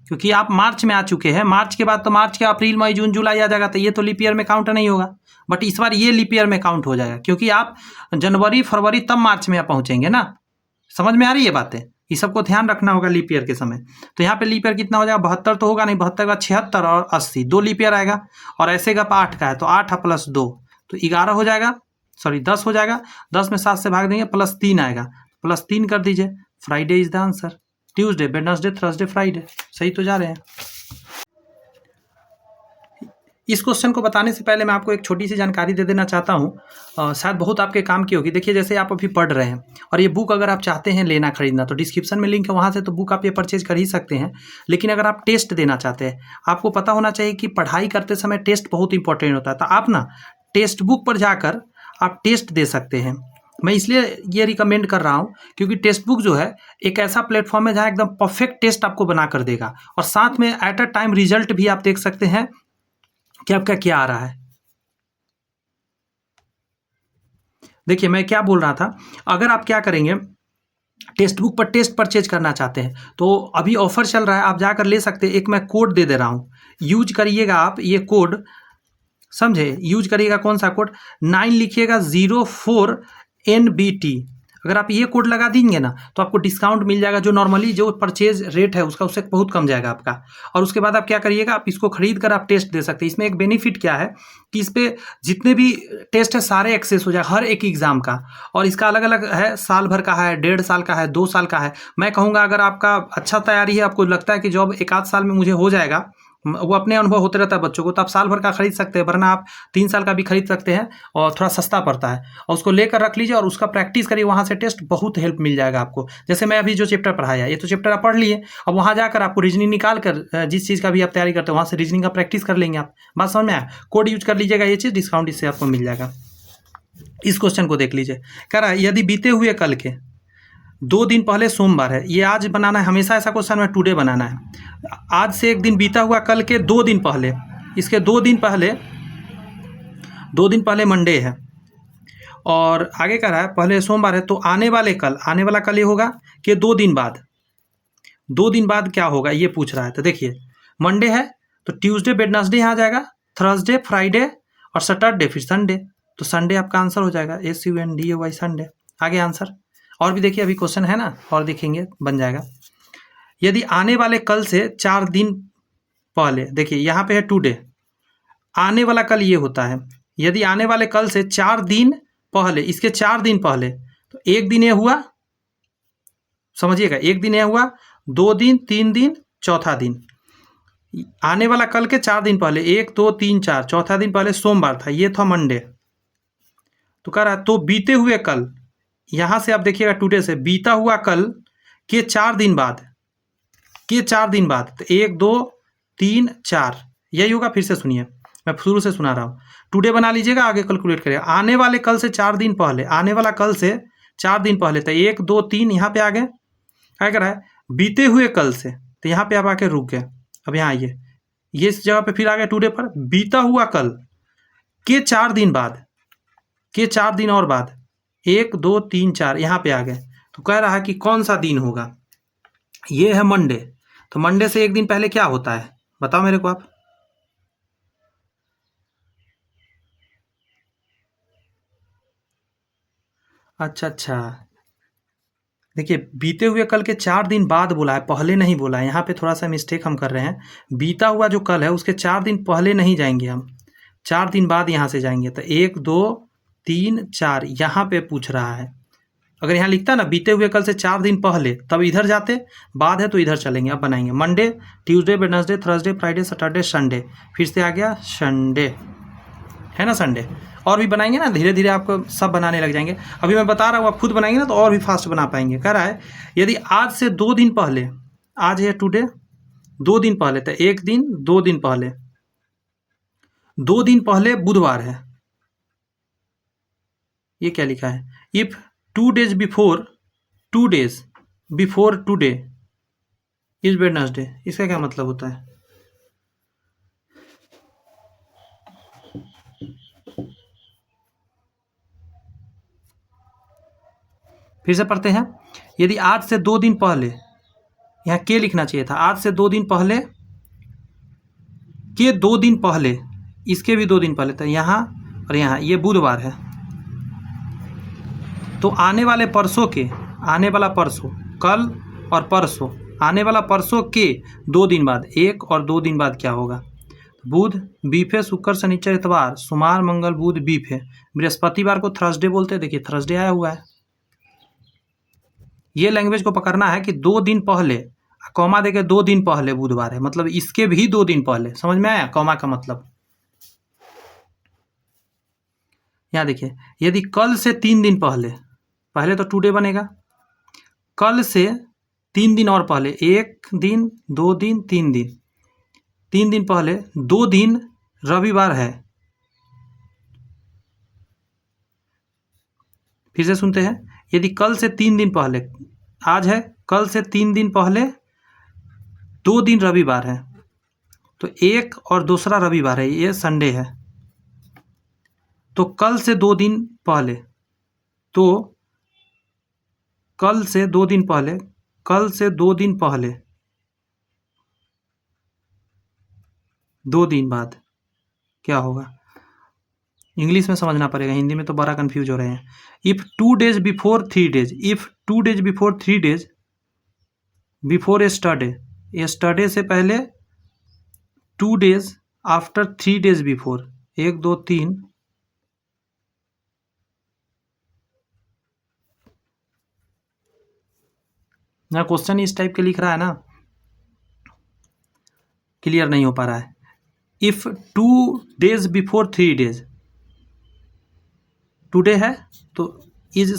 क्योंकि आप मार्च में आ चुके हैं, मार्च के बाद तो मार्च के अप्रैल मई जून जुलाई आ जाएगा, तो ये तो लीप ईयर में काउंट नहीं होगा। बट इस बार ये लीप ईयर में काउंट हो जाएगा, क्योंकि आप जनवरी फरवरी तब मार्च में आप पहुँचेंगे ना। समझ में आ रही है बातें, ये सबको ध्यान रखना होगा लीप ईयर के समय। तो यहाँ पे लीप ईयर कितना हो जाएगा, 72 तो होगा नहीं, 72 के बाद 76 और 80, 2 लीप ईयर आएगा। और ऐसे का 8 का है तो 8 + 2 तो 11 हो जाएगा, सॉरी 10 हो जाएगा। 10 में 7 से भाग देंगे, +3 आएगा, +3 कर दीजिए, Friday is the answer. Tuesday Wednesday Thursday Friday, सही तो जा रहे हैं। इस क्वेश्चन को बताने से पहले मैं आपको एक छोटी सी जानकारी दे देना चाहता हूँ, शायद बहुत आपके काम की होगी। देखिए जैसे आप अभी पढ़ रहे हैं और ये बुक अगर आप चाहते हैं लेना खरीदना तो डिस्क्रिप्शन में लिंक है, वहाँ से तो बुक आप ये परचेज कर ही सकते हैं। लेकिन अगर आप टेस्ट देना चाहते हैं, आपको पता होना चाहिए कि पढ़ाई करते समय टेस्ट बहुत इंपॉर्टेंट होता है, तो आप ना टेक्स्ट बुक पर जाकर आप टेस्ट दे सकते हैं। मैं इसलिए ये रिकमेंड कर रहा हूँ क्योंकि टेक्स्ट बुक जो है एक ऐसा प्लेटफॉर्म है जहाँ एकदम परफेक्ट टेस्ट आपको बना कर देगा, और साथ में एट अ टाइम रिजल्ट भी आप देख सकते हैं कि आपका क्या आ रहा है। देखिए मैं क्या बोल रहा था, अगर आप क्या करेंगे, टेक्स्ट बुक पर टेस्ट परचेज करना चाहते हैं तो अभी ऑफर चल रहा है, आप जाकर ले सकते हैं। एक मैं कोड दे रहा हूँ, यूज करिएगा आप ये कोड, समझे, यूज करिएगा। कौन सा कोड, 9 लिखिएगा 04NBT। अगर आप ये कोड लगा देंगे ना तो आपको डिस्काउंट मिल जाएगा, जो नॉर्मली जो परचेज रेट है उसका उससे बहुत कम जाएगा आपका। और उसके बाद आप क्या करिएगा, आप इसको खरीद कर आप टेस्ट दे सकते हैं। इसमें एक बेनिफिट क्या है कि इस पर जितने भी टेस्ट है सारे एक्सेस हो जाए हर एक एग्जाम का, और इसका अलग अलग है, साल भर का है, 1.5 साल का है, 2 साल का है। मैं कहूँगा अगर आपका अच्छा तैयारी है, आपको लगता है कि जॉब 1 आध साल में मुझे हो जाएगा, वो अपने अनुभव होते रहता है बच्चों को, तो आप साल भर का खरीद सकते हैं, वरना आप 3 साल का भी खरीद सकते हैं और थोड़ा सस्ता पड़ता है। और उसको लेकर रख लीजिए और उसका प्रैक्टिस करिए, वहाँ से टेस्ट बहुत हेल्प मिल जाएगा आपको। जैसे मैं अभी जो चैप्टर पढ़ाया, ये तो चैप्टर आप पढ़ लिए, अब वहाँ जाकर आपको रीजनिंग निकाल कर, जिस चीज़ का भी आप तैयारी करते हो वहाँ से रीजनिंग का प्रैक्टिस कर लेंगे आप। बात समझ में आया, कोड यूज कर लीजिएगा, ये चीज़ डिस्काउंट इससे आपको मिल जाएगा। इस क्वेश्चन को देख लीजिए, कह रहा है यदि बीते हुए कल के 2 दिन पहले सोमवार है, ये आज बनाना है, हमेशा ऐसा क्वेश्चन में टुडे बनाना है। आज से 1 दिन बीता हुआ कल के 2 दिन पहले, इसके 2 दिन पहले मंडे है, और आगे कह रहा है पहले सोमवार है, तो आने वाला कल ये होगा कि 2 दिन बाद, 2 दिन बाद क्या होगा ये पूछ रहा है। तो देखिए मंडे है तो ट्यूसडे वेडनेसडे यहाँ आ जाएगा, थर्सडे फ्राइडे और सैटरडे फिर संडे, तो संडे आपका आंसर हो जाएगा, SUNDAY संडे। आगे आंसर और भी देखिए, अभी क्वेश्चन है ना, और देखेंगे बन जाएगा। यदि आने वाले कल से 4 दिन पहले, देखिए यहाँ पे है टुडे, आने वाला कल ये होता है, यदि आने वाले कल से 4 दिन पहले, इसके 4 दिन पहले, तो 1 दिन ये हुआ, समझिएगा 1 दिन ये हुआ, 2 दिन 3 दिन चौथा दिन, आने वाला कल के 4 दिन पहले, 1 2 3 4, चौथा दिन पहले सोमवार था, ये था मंडे। तो कह रहा है तो बीते हुए कल, यहाँ से आप देखिएगा टुडे से, बीता हुआ कल के 4 दिन बाद, तो 1 2 3 4 यही होगा। फिर से सुनिए, मैं शुरू से सुना रहा हूँ, टुडे बना लीजिएगा, आगे कैलकुलेट करिएगा। आने वाले कल से 4 दिन पहले, आने वाला कल से 4 दिन पहले, तो 1 2 3 यहाँ पे आ गए। क्या कर रहा है, बीते हुए कल से, तो यहाँ पे आप आके रुक गए। अब यहाँ आइए, ये इस जगह पे फिर आ गए टुडे पर, बीता हुआ कल के 4 दिन बाद, के 4 दिन और बाद, 1 2 3 4 यहाँ पे आ गए। तो कह रहा है कि कौन सा दिन होगा, ये है मंडे। तो मंडे से 1 दिन पहले क्या होता है, बताओ मेरे को आप। अच्छा, देखिए बीते हुए कल के 4 दिन बाद बोला है, पहले नहीं बोला है, यहाँ पे थोड़ा सा मिस्टेक हम कर रहे हैं। बीता हुआ जो कल है उसके 4 दिन पहले नहीं जाएंगे हम, 4 दिन बाद यहाँ से जाएंगे। तो 1 2 3 4 यहाँ पे पूछ रहा है। अगर यहाँ लिखता ना बीते हुए कल से 4 दिन पहले, तब इधर जाते, बाद है तो इधर चलेंगे। अब बनाएंगे Monday, Tuesday, Wednesday, Thursday, Friday, Saturday, Sunday, फिर से आ गया संडे, है ना संडे। और भी बनाएंगे ना, धीरे धीरे आपको सब बनाने लग जाएंगे। अभी मैं बता रहा हूँ, आप खुद बनाएंगे ना तो और भी फास्ट बना पाएंगे। कह रहा है यदि आज से 2 दिन पहले, आज है टुडे, 2 दिन पहले, तो 1 दिन 2 दिन पहले, 2 दिन पहले बुधवार है, ये क्या लिखा है, if 2 days before, 2 days before today is Wednesday, इसका क्या मतलब होता है? फिर से पढ़ते हैं। यदि आज से 2 दिन पहले, यहाँ के लिखना चाहिए था, आज से 2 दिन पहले के 2 दिन पहले, इसके भी 2 दिन पहले, तो यहाँ और यहाँ, ये बुधवार है, तो आने वाले परसों के, आने वाला परसों, कल और परसों, आने वाला परसों के 2 दिन बाद, 1 और 2 दिन बाद क्या होगा? बुध, बीफ है, शुक्र, शनिचर, इतवार, सोमवार, मंगल, बुध, बीफ है, बृहस्पतिवार को थर्सडे बोलते हैं। देखिए थर्सडे आया हुआ है। ये लैंग्वेज को पकड़ना है कि 2 दिन पहले, कॉमा देके 2 दिन पहले बुधवार है, मतलब इसके भी 2 दिन पहले। समझ में आया कॉमा का मतलब? यहाँ देखिए, यदि कल से 3 दिन पहले, पहले तो टुडे बनेगा, कल से 3 दिन और पहले, 1 दिन 2 दिन 3 दिन, 3 दिन पहले, 2 दिन रविवार है। फिर से सुनते हैं। यदि कल से 3 दिन पहले, आज है, कल से 3 दिन पहले 2 दिन रविवार है, तो 1 और दूसरा रविवार है, ये संडे है, तो कल से 2 दिन पहले, तो कल से 2 दिन पहले, कल से 2 दिन पहले, 2 दिन बाद क्या होगा? इंग्लिश में समझना पड़ेगा, हिंदी में तो बड़ा कंफ्यूज हो रहे हैं। If 2 days before 3 days, if 2 days before 3 days, before yesterday, yesterday से पहले 2 days, आफ्टर 3 days बिफोर, 1 2 3, ना क्वेश्चन इस टाइप के लिख रहा है ना, क्लियर नहीं हो पा रहा है। If 2 days before 3 days, today है तो इज,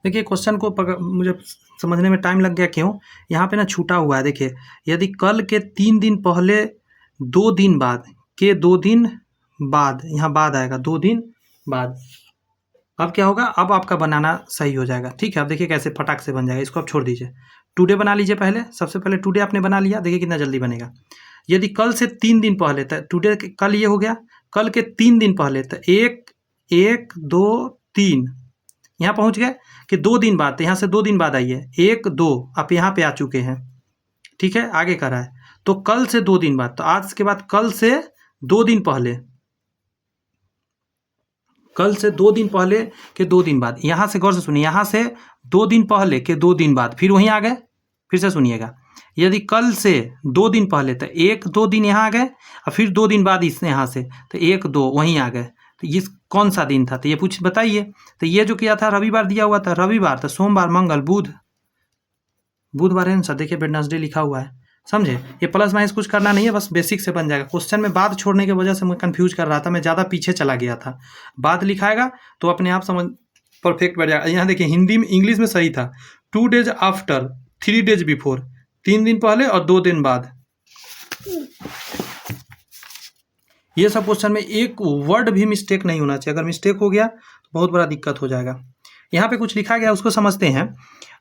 देखिए क्वेश्चन को मुझे समझने में टाइम लग गया, क्यों? यहाँ पे ना छूटा हुआ है। देखिए यदि कल के 3 दिन पहले 2 दिन बाद के 2 दिन बाद, यहाँ बाद आएगा 2 दिन बाद, अब क्या होगा? अब आपका बनाना सही हो जाएगा। ठीक है, अब देखिए कैसे फटाक से बन जाएगा। इसको आप छोड़ दीजिए, टुडे बना लीजिए पहले। सबसे पहले टुडे आपने बना लिया, देखिए कितना जल्दी बनेगा। यदि कल से 3 दिन पहले, तो टुडे कल ये हो गया, कल के 3 दिन पहले, तो 1 1 2 3, यहाँ पहुँच गए कि 2 दिन बाद, तो यहाँ से 2 दिन बाद आइए, 1 2, आप यहाँ पे आ चुके हैं। ठीक है, आगे कर रहा है, तो कल से 2 दिन बाद, तो आज के बाद कल से 2 दिन पहले, कल से 2 दिन पहले के 2 दिन बाद, यहाँ से गौर से सुनिए, यहाँ से 2 दिन पहले के 2 दिन बाद, फिर वहीं आ गए। फिर से सुनिएगा, यदि कल से 2 दिन पहले, तो 1 2 दिन यहाँ आ गए, और फिर 2 दिन बाद इसने यहाँ से, तो 1 2 वहीं आ गए। तो ये कौन सा दिन था? तो ये पूछ बताइए। तो ये जो किया था, रविवार दिया हुआ था, रविवार, तो सोमवार, मंगल, बुध, बुधवार है आंसर। देखिए वेडनेसडे लिखा हुआ है, समझे? ये प्लस माइनस कुछ करना नहीं है, बस बेसिक से बन जाएगा। क्वेश्चन में बात छोड़ने की वजह से मैं कंफ्यूज कर रहा था, मैं ज़्यादा पीछे चला गया था। बात लिखाएगा तो अपने आप समझ परफेक्ट बैठ जाएगा। यहाँ देखिए हिंदी में, इंग्लिश में सही था, 2 days आफ्टर 3 days बिफोर, 3 दिन पहले और 2 दिन बाद। ये सब क्वेश्चन में एक वर्ड भी मिस्टेक नहीं होना चाहिए। अगर मिस्टेक हो गया तो बहुत बड़ा दिक्कत हो जाएगा। यहाँ पे कुछ लिखा गया, उसको समझते हैं।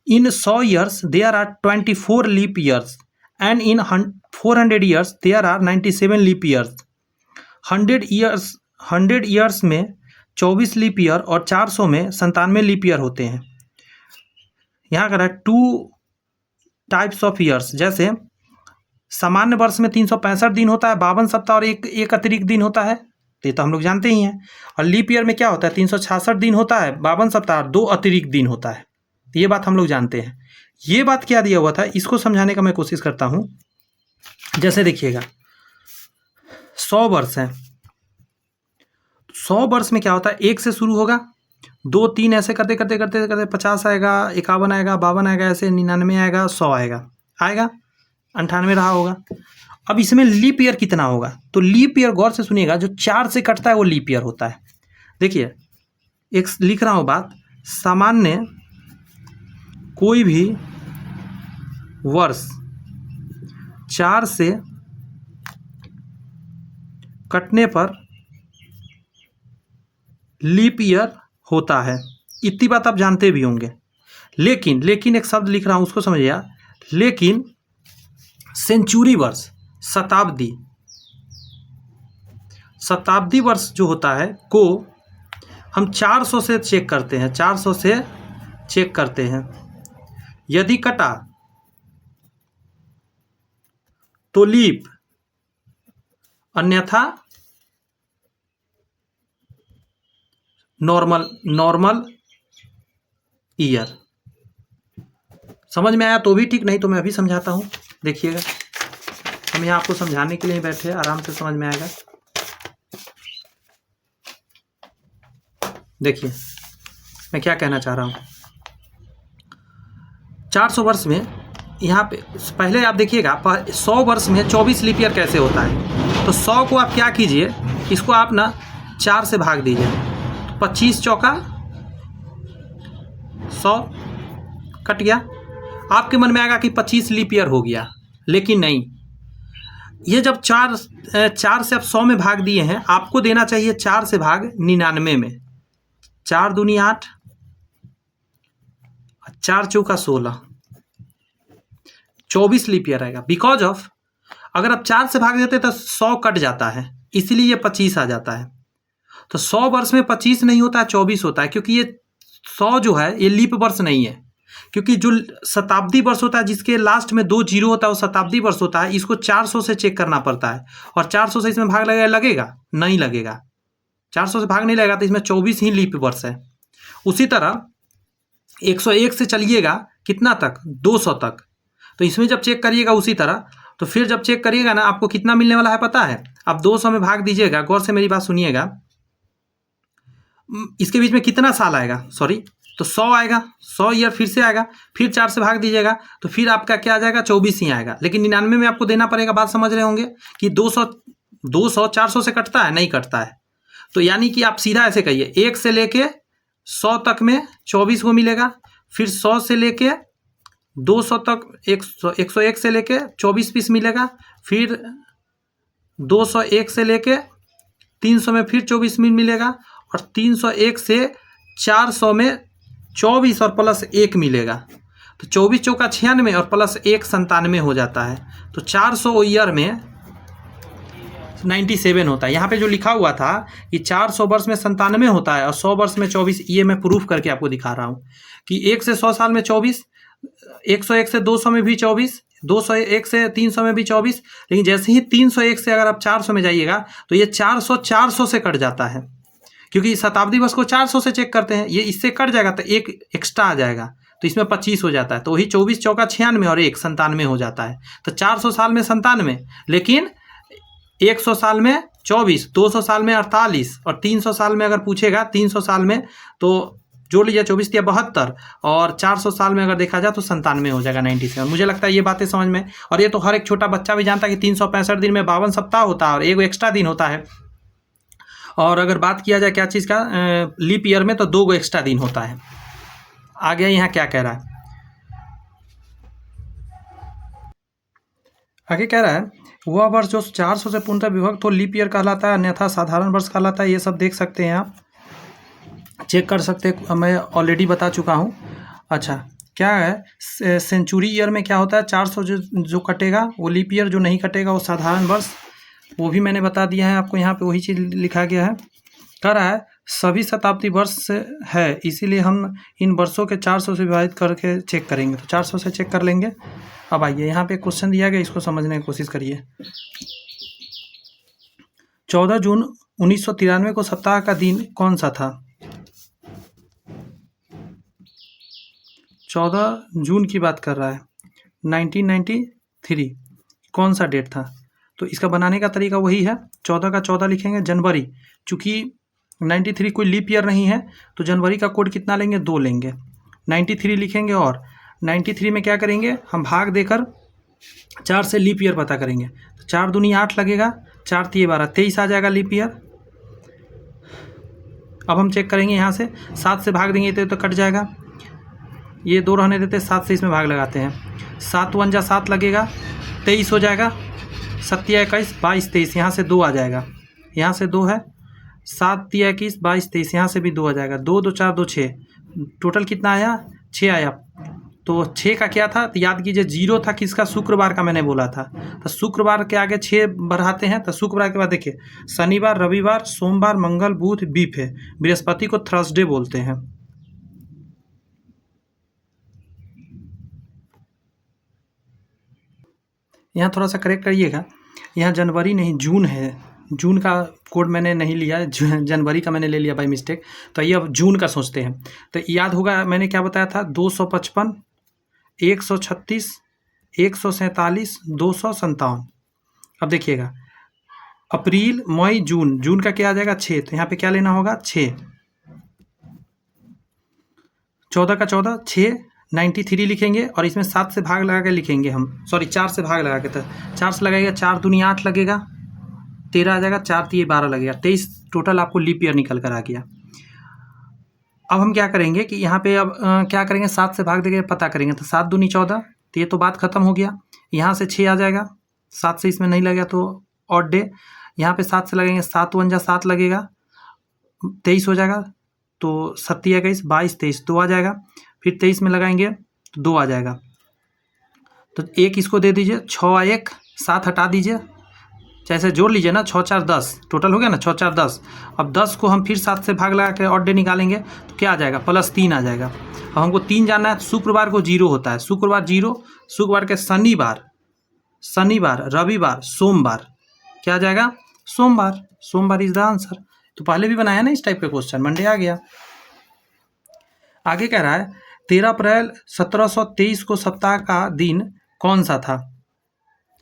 In 100 years there are 24 leap years and in 400 years there are 97 leap years. 100 years में 24 लीप ईयर और 400 में 97 लीप ईयर होते हैं। यहाँ कर रहा है 2 टाइप्स ऑफ ईयर्स, जैसे सामान्य वर्ष में 365 दिन होता है, 52 सप्ताह और एक अतिरिक्त दिन होता है, तो ये तो हम लोग जानते ही हैं। और लीप ईयर में क्या होता है? 366 दिन होता है, 52 सप्ताह, 2 अतिरिक्त दिन होता है, तो ये बात हम लोग जानते हैं। ये बात क्या दिया हुआ था, इसको समझाने का मैं कोशिश करता हूँ। जैसे देखिएगा 100 वर्ष है, 100 वर्ष में क्या होता है, 1 से शुरू होगा, 2 3 ऐसे करते करते करते करते 50 आएगा, 51 आएगा, 52 आएगा, ऐसे 99 आएगा, 100 आएगा, 98 रहा होगा। अब इसमें लीप ईयर कितना होगा, तो लीप ईयर गौर से सुनिएगा, जो 4 से कटता है वो लीप ईयर होता है। देखिए एक लिख रहा हूँ बात, सामान्य कोई भी वर्ष 4 से कटने पर लीप ईयर होता है। इतनी बात आप जानते भी होंगे। लेकिन एक शब्द लिख रहा हूँ, उसको समझिए। लेकिन सेंचुरी वर्ष, शताब्दी वर्ष जो होता है को हम 400 से चेक करते हैं, 400 से चेक करते हैं। यदि कटा तो लीप, अन्यथा नॉर्मल ईयर। समझ में आया तो भी ठीक, नहीं तो मैं अभी समझाता हूँ, देखिएगा। हम यहाँ आपको समझाने के लिए बैठे, आराम से समझ में आएगा। देखिए मैं क्या कहना चाह रहा हूँ। 400 वर्ष में यहाँ पे पहले आप देखिएगा, 100 वर्ष में 24 लीप ईयर कैसे होता है। तो 100 को आप क्या कीजिए, इसको आप ना 4 से भाग दीजिए, तो 25 चौका 100 कट गया। आपके मन में आएगा कि 25 लीप ईयर हो गया, लेकिन नहीं। ये जब 4 से आप 100 में भाग दिए हैं, आपको देना चाहिए 4 से भाग 99 में। 4 दूनी 8, 4 चौका 16, 24 लीप ईयर आएगा। बिकॉज ऑफ अगर आप 4 से भाग देते तो 100 कट जाता है, इसीलिए ये 25 आ जाता है। तो 100 वर्ष में 25 नहीं होता है, 24 होता है, क्योंकि ये 100 जो है ये लीप वर्ष नहीं है। क्योंकि जो शताब्दी वर्ष होता है, जिसके लास्ट में 2 जीरो होता है, वो शताब्दी वर्ष होता है। इसको 400 से चेक करना पड़ता है, और 400 से इसमें भाग लगेगा नहीं लगेगा। 400 से भाग नहीं लगेगा, तो इसमें 24 ही लीप वर्ष है। उसी तरह 101 से चलिएगा कितना तक, 200 तक। तो इसमें जब चेक करिएगा उसी तरह, तो फिर जब चेक करिएगा ना, आपको कितना मिलने वाला है पता है। आप 200 में भाग दीजिएगा, गौर से मेरी बात सुनिएगा। इसके बीच में कितना साल आएगा, तो 100 आएगा, 100 ईयर फिर से आएगा। फिर 4 से भाग दीजिएगा, तो फिर आपका क्या आ जाएगा, 24 ही आएगा। लेकिन 99 में आपको देना पड़ेगा। बात समझ रहे होंगे कि 200 400 से कटता है, नहीं कटता है। तो यानी कि आप सीधा ऐसे कहिए, 1 से लेके 100 तक में 24 को मिलेगा। फिर 100 से लेके 200 तक 101 से लेके 24 पीस मिलेगा। फिर 201 से लेके 300 में फिर 24 मिलेगा। और 301 से 400 में 24 और प्लस 1 मिलेगा। तो 24 चौका 96 और प्लस 1 97 हो जाता है। तो 400 ईयर में 97 होता है। यहाँ पे जो लिखा हुआ था कि 400 वर्ष में 97 होता है और 100 वर्ष में 24, ये मैं प्रूफ करके आपको दिखा रहा हूँ कि 1 से 100 साल में 24, 101 से 200 में भी 24, 201 से 300 में भी 24। लेकिन जैसे ही 301 से अगर आप 400 में जाइएगा तो ये 400 से कट जाता है, क्योंकि शताब्दी वर्ष को 400 से चेक करते हैं। ये इससे कट जाएगा तो 1 एक्स्ट्रा आ जाएगा, तो इसमें 25 हो जाता है। तो वही 24 चौका 96 और 1 97 हो जाता है। तो 400 साल में 97, लेकिन 100 साल में 24, 200 साल में 48 और 300 साल में अगर पूछेगा 300 साल में तो जोड़ लीजिए 24 या 72, और 400 साल में अगर देखा जाए तो 97 हो जाएगा, 97। मुझे लगता है ये बातें समझ में, और ये तो हर एक छोटा बच्चा भी जानता है कि 365 दिन में 52 सप्ताह होता है और 1 एक्स्ट्रा दिन होता है। और अगर बात किया जाए क्या चीज़ का, लीप ईयर में, तो 2 एक्स्ट्रा दिन होता है। आगे यहाँ क्या कह रहा है, आगे कह रहा है वह वर्ष जो 400 से पूर्णतः विभक्त हो लीप ईयर कहलाता है, अन्यथा साधारण वर्ष कहलाता है। ये सब देख सकते हैं आप, चेक कर सकते हैं, मैं ऑलरेडी बता चुका हूँ। अच्छा क्या है, सेंचुरी ईयर में क्या होता है, 400 जो कटेगा वो लीप ईयर, जो नहीं कटेगा वो साधारण वर्ष, वो भी मैंने बता दिया है आपको। यहाँ पे वही चीज़ लिखा गया है। कह रहा है सभी शताब्दी वर्ष है, इसीलिए हम इन वर्षों के 400 से विभाजित करके चेक करेंगे। तो 400 से चेक कर लेंगे। अब आइए यहाँ पे क्वेश्चन दिया गया, इसको समझने की कोशिश करिए। 14 जून 1993 को सप्ताह का दिन कौन सा था? 14 जून की बात कर रहा है, 1993 कौन सा डेट था? तो इसका बनाने का तरीका वही है, 14 का 14 लिखेंगे। जनवरी, चूँकि 93 कोई लीप ईयर नहीं है, तो जनवरी का कोड कितना लेंगे? 2 लेंगे। 93 लिखेंगे और 93 में क्या करेंगे हम? भाग देकर 4 से लीप ईयर पता करेंगे। तो 4 दूनी 8 लगेगा, 4 तिये 12, 23 आ जाएगा लीप ईयर। अब हम चेक करेंगे यहाँ से 7 से भाग देंगे तो कट जाएगा, ये 2 रहने देते, 7 से इसमें भाग लगाते हैं। 7 1 जा 7 लगेगा, 23 हो जाएगा। 7 तिया 21, 22 23, यहाँ से 2 आ जाएगा, यहाँ से 2 है। 7 तिया 21, 22 23, यहाँ से भी 2 आ जाएगा। 2 2 4 2 6, टोटल कितना आया? 6 आया। तो 6 का क्या था? तो याद कीजिए 0 था किसका? शुक्रवार का मैंने बोला था। तो शुक्रवार के आगे 6 बढ़ाते हैं, तो शुक्रवार के बाद देखिए शनिवार, रविवार, सोमवार, मंगल, बुध, बीफ है। बृहस्पति को थर्सडे बोलते हैं। यहाँ थोड़ा सा करेक्ट करिएगा, यहाँ जनवरी नहीं जून है। जून का कोड मैंने नहीं लिया, जनवरी का मैंने ले लिया बाई मिस्टेक। तो ये अब जून का सोचते हैं। तो याद होगा मैंने क्या बताया था? 255, 136, 147, 257। अब देखिएगा अप्रैल, मई, जून, जून का क्या आ जाएगा? 6। तो यहाँ पे क्या लेना होगा? 6। 14 का 14, 6, 93 लिखेंगे और इसमें 7 से भाग लगा के लिखेंगे हम, सॉरी 4 से भाग लगा के। तो 4 से लगाएगा, 4 दूनी 8 लगेगा, 13 आ जाएगा, 4 तिये 12 लगेगा, 23 टोटल आपको लीप ईयर निकल कर आ गया। अब हम क्या करेंगे कि यहाँ पे अब क्या करेंगे? 7 से भाग देंगे, पता करेंगे। तो 7 दूनी 14, तो ये तो बात खत्म हो गया। यहाँ से 6 आ जाएगा, 7 से इसमें नहीं लगेगा तो ऑड डे। यहाँ पे 7 से लगेंगे, 7 1 जा 7 लगेगा, 23 हो जाएगा। तो 7 तिया 21, 22 23, 2 आ जाएगा। फिर 23 में लगाएंगे तो 2 आ जाएगा। तो 1 इसको दे दीजिए, 6 1, 7 हटा दीजिए, जैसे जोड़ लीजिए ना, 6 4 10, टोटल हो गया ना 6 4 10। अब 10 को हम फिर 7 से भाग लगा के ऑड डे निकालेंगे तो क्या आ जाएगा? +3 आ जाएगा। अब हमको 3 जानना है। शुक्रवार को 0 होता है, शुक्रवार 0, शुक्रवार के शनिवार, शनिवार, रविवार, सोमवार, क्या आ जाएगा? सोमवार। सोमवार इज द आंसर। तो पहले भी बनाया ना इस टाइप का क्वेश्चन, मंडे आ गया। आगे कह रहा है 13 अप्रैल 1723 को सप्ताह का दिन कौन सा था?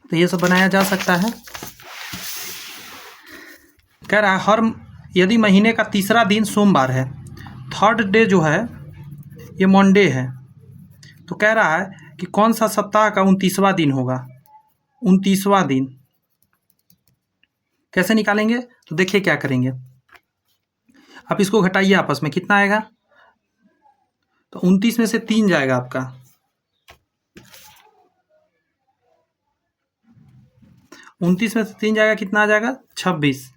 तो ये सब बनाया जा सकता है। कह रहा है यदि महीने का तीसरा दिन सोमवार है, थर्ड डे जो है ये मंडे है, तो कह रहा है कि कौन सा सप्ताह का 29वां दिन होगा? 29वां दिन कैसे निकालेंगे? तो देखिए क्या करेंगे, आप इसको घटाइए आपस में, कितना आएगा? तो 29 में से 3 जाएगा आपका, 29 में से 3 जाएगा, कितना आ जाएगा? 26।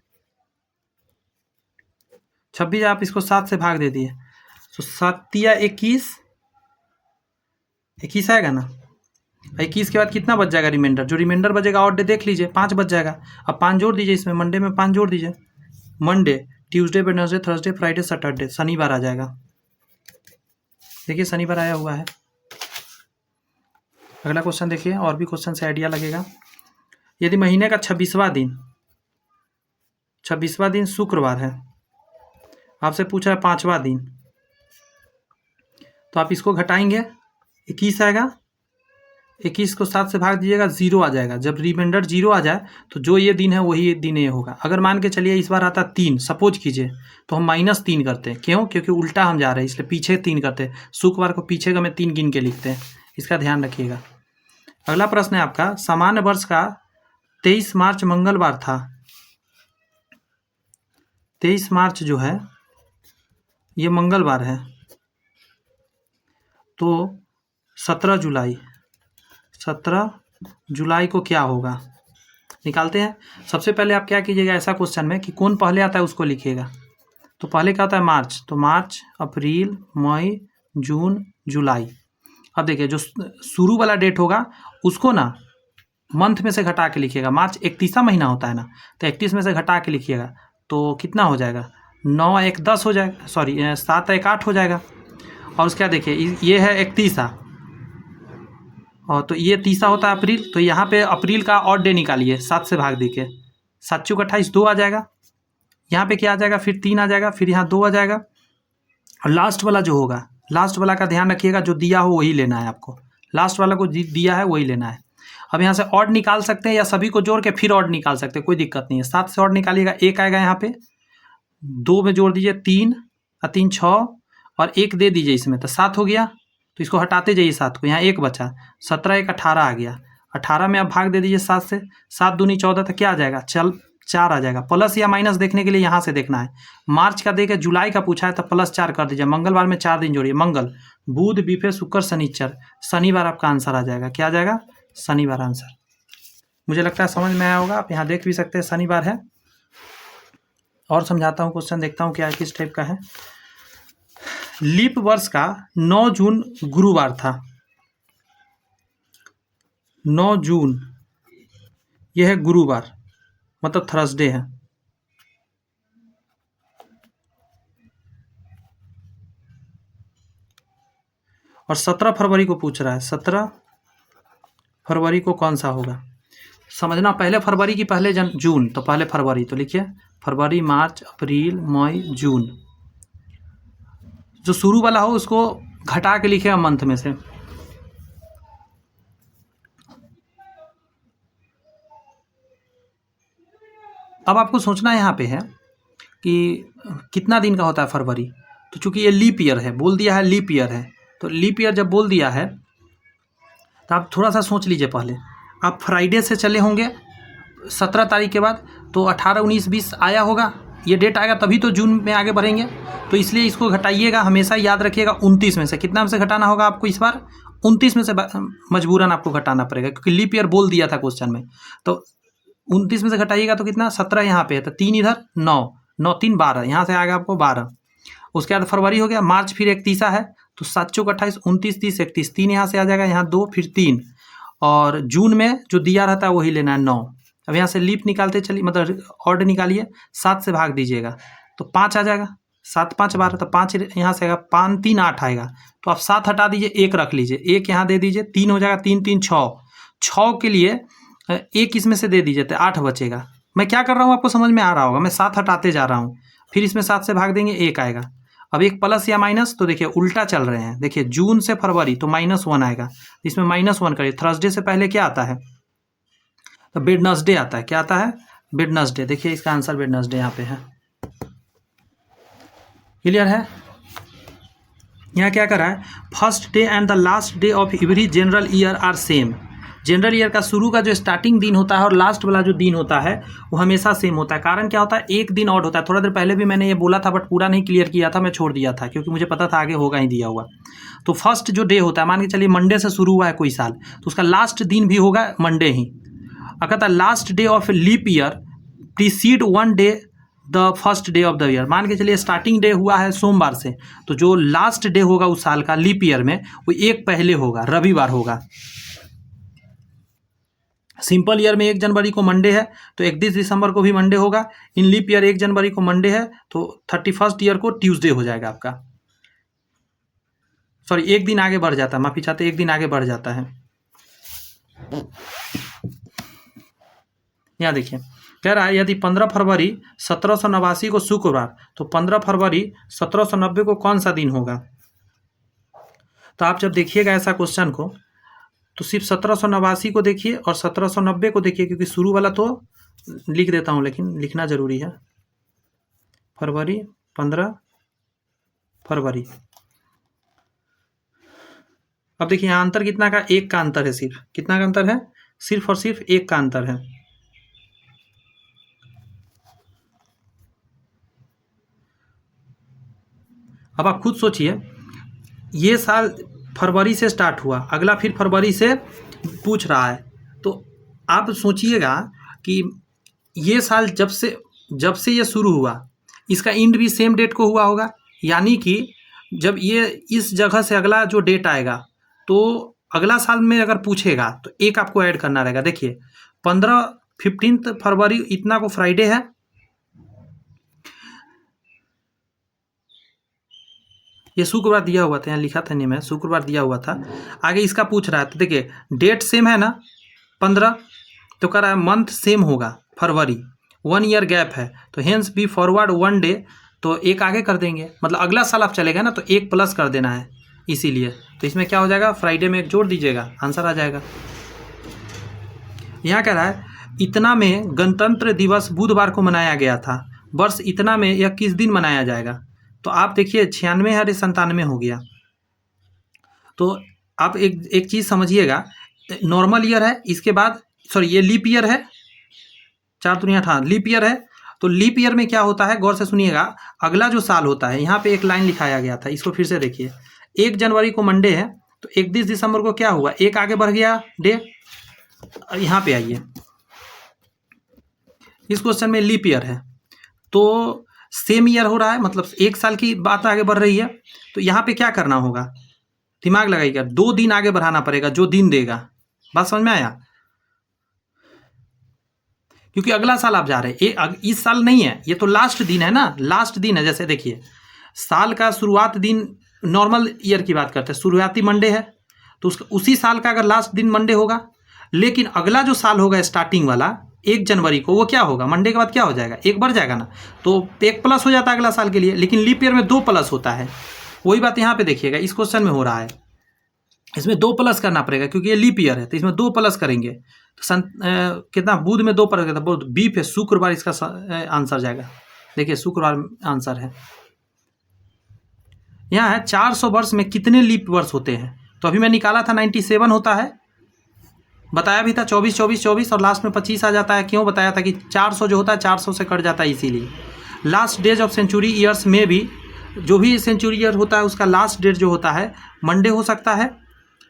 26 आप इसको 7 से भाग दे दिए, तो 7 तिया 21, 21 आएगा ना। 21 के बाद कितना बच जाएगा? रिमाइंडर, जो रिमाइंडर बचेगा ऑड डे देख लीजिए, 5 बच जाएगा। अब 5 जोड़ दीजिए इसमें, मंडे में 5 जोड़ दीजिए। Monday, Tuesday, Wednesday, Thursday, Friday, Saturday, शनिवार आ जाएगा। देखिए शनिवार आया हुआ है। अगला क्वेश्चन देखिए, और भी क्वेश्चन से आइडिया लगेगा। यदि महीने का 26वां दिन, 26वां दिन शुक्रवार है, आपसे पूछा है 5वां दिन, तो आप इसको घटाएंगे, 21 आएगा। 21 को 7 से भाग दीजिएगा, 0 आ जाएगा। जब रिमाइंडर 0 आ जाए तो जो ये दिन है वही दिन ये होगा। अगर मान के चलिए इस बार आता 3, सपोज कीजिए, तो हम -3 करते हैं। क्यों? क्योंकि उल्टा हम जा रहे हैं, इसलिए पीछे 3 करते हैं। शुक्रवार को पीछे का में 3 गिन के लिखते हैं, इसका ध्यान रखिएगा। अगला प्रश्न है आपका, सामान्य वर्ष का 23 मार्च मंगलवार था। 23 मार्च जो है ये मंगलवार है, तो 17 जुलाई को क्या होगा? निकालते हैं। सबसे पहले आप क्या कीजिएगा ऐसा क्वेश्चन में कि कौन पहले आता है उसको लिखिएगा। तो पहले क्या होता है? मार्च, तो मार्च, अप्रैल, मई, जून, जुलाई। अब देखिए जो शुरू वाला डेट होगा उसको ना मंथ में से घटा के लिखिएगा। मार्च 31वां महीना होता है ना, तो 31 में से घटा के लिखिएगा, तो कितना हो जाएगा? 9 1 10 हो जाएगा, सॉरी 7 1 8 हो जाएगा। और उसके बाद देखिए ये है 31वां, और तो ये 30वां होता है अप्रैल, तो यहाँ पे अप्रैल का ऑड डे निकालिए, 7 से भाग देके, 7 चौक 28, 2 आ जाएगा। यहाँ पे क्या आ जाएगा? फिर 3 आ जाएगा, फिर यहाँ 2 आ जाएगा। और लास्ट वाला जो होगा, लास्ट वाला का ध्यान रखिएगा, जो दिया हो वही लेना है आपको। लास्ट वाला को दिया है वही लेना है। अब यहाँ से ऑड निकाल सकते हैं या सभी को जोड़ के फिर ऑड निकाल सकते हैं, कोई दिक्कत नहीं है। 7 से ऑड निकालिएगा, 1 आएगा यहाँ पे, 2 में जोड़ दीजिए 3 और 3 6 और 1 दे दीजिए इसमें, तो 7 हो गया। तो इसको हटाते जाइए 7 को, यहाँ 1 बचा, 17 1 18 आ गया। 18 में आप भाग दे दीजिए 7 से, 7 दूनी 14, तो क्या आ जाएगा, 4 आ जाएगा। प्लस या माइनस देखने के लिए यहाँ से देखना है। मार्च का देके जुलाई का पूछा है तो +4 कर दीजिए। मंगलवार में 4 दिन जोड़िए, मंगल बुध बीफे शुक्र शनिचर, शनिवार आपका आंसर आ जाएगा। क्या आ जाएगा, शनिवार आंसर। मुझे लगता है समझ में आया होगा। आप यहाँ देख भी सकते हैं शनिवार है। और समझाता हूँ क्वेश्चन, देखता हूँ क्या किस टाइप का है। लीप वर्ष का 9 जून गुरुवार था। 9 जून यह है गुरुवार, मतलब थर्सडे है। और 17 फरवरी को पूछ रहा है, 17 फरवरी को कौन सा होगा समझना। पहले फरवरी की पहले जून, तो पहले फरवरी, तो लिखिए फरवरी मार्च अप्रैल मई जून। जो शुरू वाला हो उसको घटा के लिखिएगा मंथ में से। अब आपको सोचना यहाँ पे है कि कितना दिन का होता है फरवरी। तो चूंकि ये लीप ईयर है, बोल दिया है लीप ईयर है, तो लीप ईयर जब बोल दिया है तो आप थोड़ा सा सोच लीजिए। पहले आप फ्राइडे से चले होंगे 17 तारीख के बाद, तो 18 19 20 आया होगा, ये डेट आएगा तभी तो जून में आगे बढ़ेंगे। तो इसलिए इसको घटाइएगा, हमेशा याद रखिएगा 29 में से। कितना में से घटाना होगा आपको इस बार, 29 में से मजबूरन आपको घटाना पड़ेगा, क्योंकि लीप ईयर बोल दिया था क्वेश्चन में। तो 29 में से घटाइएगा तो कितना, 17 यहाँ पे है, तो 3 इधर 9 9 3 12, यहाँ से आएगा आपको 12। उसके बाद फरवरी हो गया, मार्च फिर 31 है, तो 7 चौक 28 29 30 31, 3 यहाँ से आ जाएगा, यहाँ 2 फिर 3। और जून में जो दिया रहता है वही लेना है 9। अब यहाँ से लीप निकालते चलिए, मतलब ऑर्डर निकालिए, 7 से भाग दीजिएगा तो 5 आ जाएगा। 7 5 12, तो 5 यहाँ से आएगा, 5 3 8 आएगा। तो आप 7 हटा दीजिए, 1 रख लीजिए, 1 यहाँ दे दीजिए, 3 हो जाएगा, 3 3 6 6 के लिए 1 इसमें से दे दीजिए तो 8 बचेगा। मैं क्या कर रहा हूँ आपको समझ में आ रहा होगा, मैं 7 हटाते जा रहा हूँ, फिर इसमें 7 से भाग देंगे 1 आएगा। अब एक प्लस या माइनस, तो देखिए उल्टा चल रहे हैं। देखिए जून से फरवरी तो -1 आएगा, इसमें -1 करिए। थर्सडे से पहले क्या आता है, तो वेडनेसडे आता है। क्या आता है, वेडनेसडे। देखिए इसका आंसर वेडनेसडे यहाँ पे है। क्लियर है। यहाँ क्या करा है, first day and the last day of every general year are same. General year का शुरू का जो स्टार्टिंग दिन होता है और लास्ट वाला जो दिन होता है वो हमेशा सेम होता है। कारण क्या होता है, एक दिन ऑड होता है। थोड़ा देर पहले भी मैंने ये बोला था, बट पूरा नहीं क्लियर किया था, मैं छोड़ दिया था क्योंकि मुझे पता था आगे होगा ही दिया हुआ। तो फर्स्ट जो डे होता है, मान के चलिए मंडे से शुरू हुआ है कोई साल, तो उसका लास्ट दिन भी होगा मंडे ही। अगर last day of leap year precede 1 day the first day of the year. मान के चलिए स्टार्टिंग डे हुआ है सोमवार से, तो जो लास्ट डे होगा उस साल का लीप ईयर में वो एक पहले होगा, रविवार होगा। सिंपल ईयर में 1 जनवरी को मंडे है तो 31 दिसंबर को भी मंडे होगा। इन लीप ईयर 1 जनवरी को मंडे है तो 31st ईयर को ट्यूसडे हो जाएगा आपका। सॉरी, एक दिन आगे बढ़ जाता है, माफी चाहते, एक दिन आगे बढ़ जाता है। यहाँ देखिए कह रहा है यदि 15 फरवरी 1789 को शुक्रवार, तो 15 फरवरी 1790 को कौन सा दिन होगा। तो आप जब देखिएगा ऐसा क्वेश्चन को तो सिर्फ 1789 को देखिए और 1790 को देखिए, क्योंकि शुरू वाला तो लिख देता हूँ लेकिन लिखना जरूरी है। फरवरी 15 फरवरी। अब देखिए यहाँ अंतर कितना का, 1 का अंतर है। सिर्फ कितना का अंतर है, सिर्फ और सिर्फ 1 का अंतर है। अब आप खुद सोचिए, ये साल फरवरी से स्टार्ट हुआ, अगला फिर फरवरी से पूछ रहा है, तो आप सोचिएगा कि ये साल जब से ये शुरू हुआ, इसका एंड भी सेम डेट को हुआ होगा। यानी कि जब ये इस जगह से अगला जो डेट आएगा, तो अगला साल में अगर पूछेगा तो 1 आपको ऐड करना रहेगा। देखिए 15 फरवरी इतना को फ्राइडे है, ये शुक्रवार दिया हुआ था, यहाँ लिखा था नहीं, मैं शुक्रवार दिया हुआ था। आगे इसका पूछ रहा है तो देखिए डेट सेम है ना 15, तो कह रहा है मंथ सेम होगा फरवरी, 1 ईयर गैप है, तो हेंस बी फॉरवर्ड 1 डे, तो 1 आगे कर देंगे। मतलब अगला साल आप चलेगा ना तो 1 प्लस कर देना है, इसीलिए। तो इसमें क्या हो जाएगा, फ्राइडे में 1 जोड़ दीजिएगा, आंसर आ जाएगा। यहाँ कह रहा है इतना में गणतंत्र दिवस बुधवार को मनाया गया था, वर्ष इतना में यह किस दिन मनाया जाएगा? तो आप देखिए 96 है, 97 हो गया। तो आप एक चीज़ समझिएगा, नॉर्मल ईयर है, इसके बाद सॉरी ये लीप ईयर है, 4 दूनी 8 लीप ईयर है। तो लीप ईयर में क्या होता है, गौर से सुनिएगा, अगला जो साल होता है, यहाँ पे एक लाइन लिखाया गया था, इसको फिर से देखिए। 1 जनवरी को मंडे है, तो 31 दिसंबर को क्या हुआ, एक आगे बढ़ गया डे। यहाँ पे आइए, इस क्वेश्चन में लीप ईयर है तो सेम ईयर हो रहा है, मतलब एक साल की बात आगे बढ़ रही है। तो यहाँ पे क्या करना होगा, दिमाग लगाइएगा, 2 दिन आगे बढ़ाना पड़ेगा, जो दिन देगा। बात समझ में आया? क्योंकि अगला साल आप जा रहे हैं, इस साल नहीं है, ये तो लास्ट दिन है ना, लास्ट दिन है। जैसे देखिए, साल का शुरुआत दिन, नॉर्मल ईयर की बात करते हैं, शुरुआती मंडे है, तो उसका उसी साल का अगर लास्ट दिन मंडे होगा, लेकिन अगला जो साल होगा स्टार्टिंग वाला 1 जनवरी को, वो क्या होगा, मंडे के बाद क्या हो जाएगा, 1 बढ़ जाएगा ना, तो 1 प्लस हो जाता है अगला साल के लिए। लेकिन लीप ईयर में 2 प्लस होता है। वही बात यहाँ पे देखिएगा, इस क्वेश्चन में हो रहा है, इसमें 2 प्लस करना पड़ेगा क्योंकि ये लीप ईयर है, तो इसमें 2 प्लस करेंगे तो कितना, बुध में 2 प्लस करता है, बुध बीफ है, शुक्रवार इसका आंसर जाएगा। देखिए शुक्रवार आंसर है। यहाँ है 400 वर्ष में कितने लीप वर्ष होते हैं, तो अभी मैं निकाला था 97 होता है, बताया भी था 24 24 24 और लास्ट में 25 आ जाता है। क्यों बताया था कि 400 जो होता है 400 से कट जाता है, इसीलिए। Last days of century years में भी, जो भी सेंचुरी ईयर होता है उसका लास्ट डेट जो होता है मंडे हो सकता है,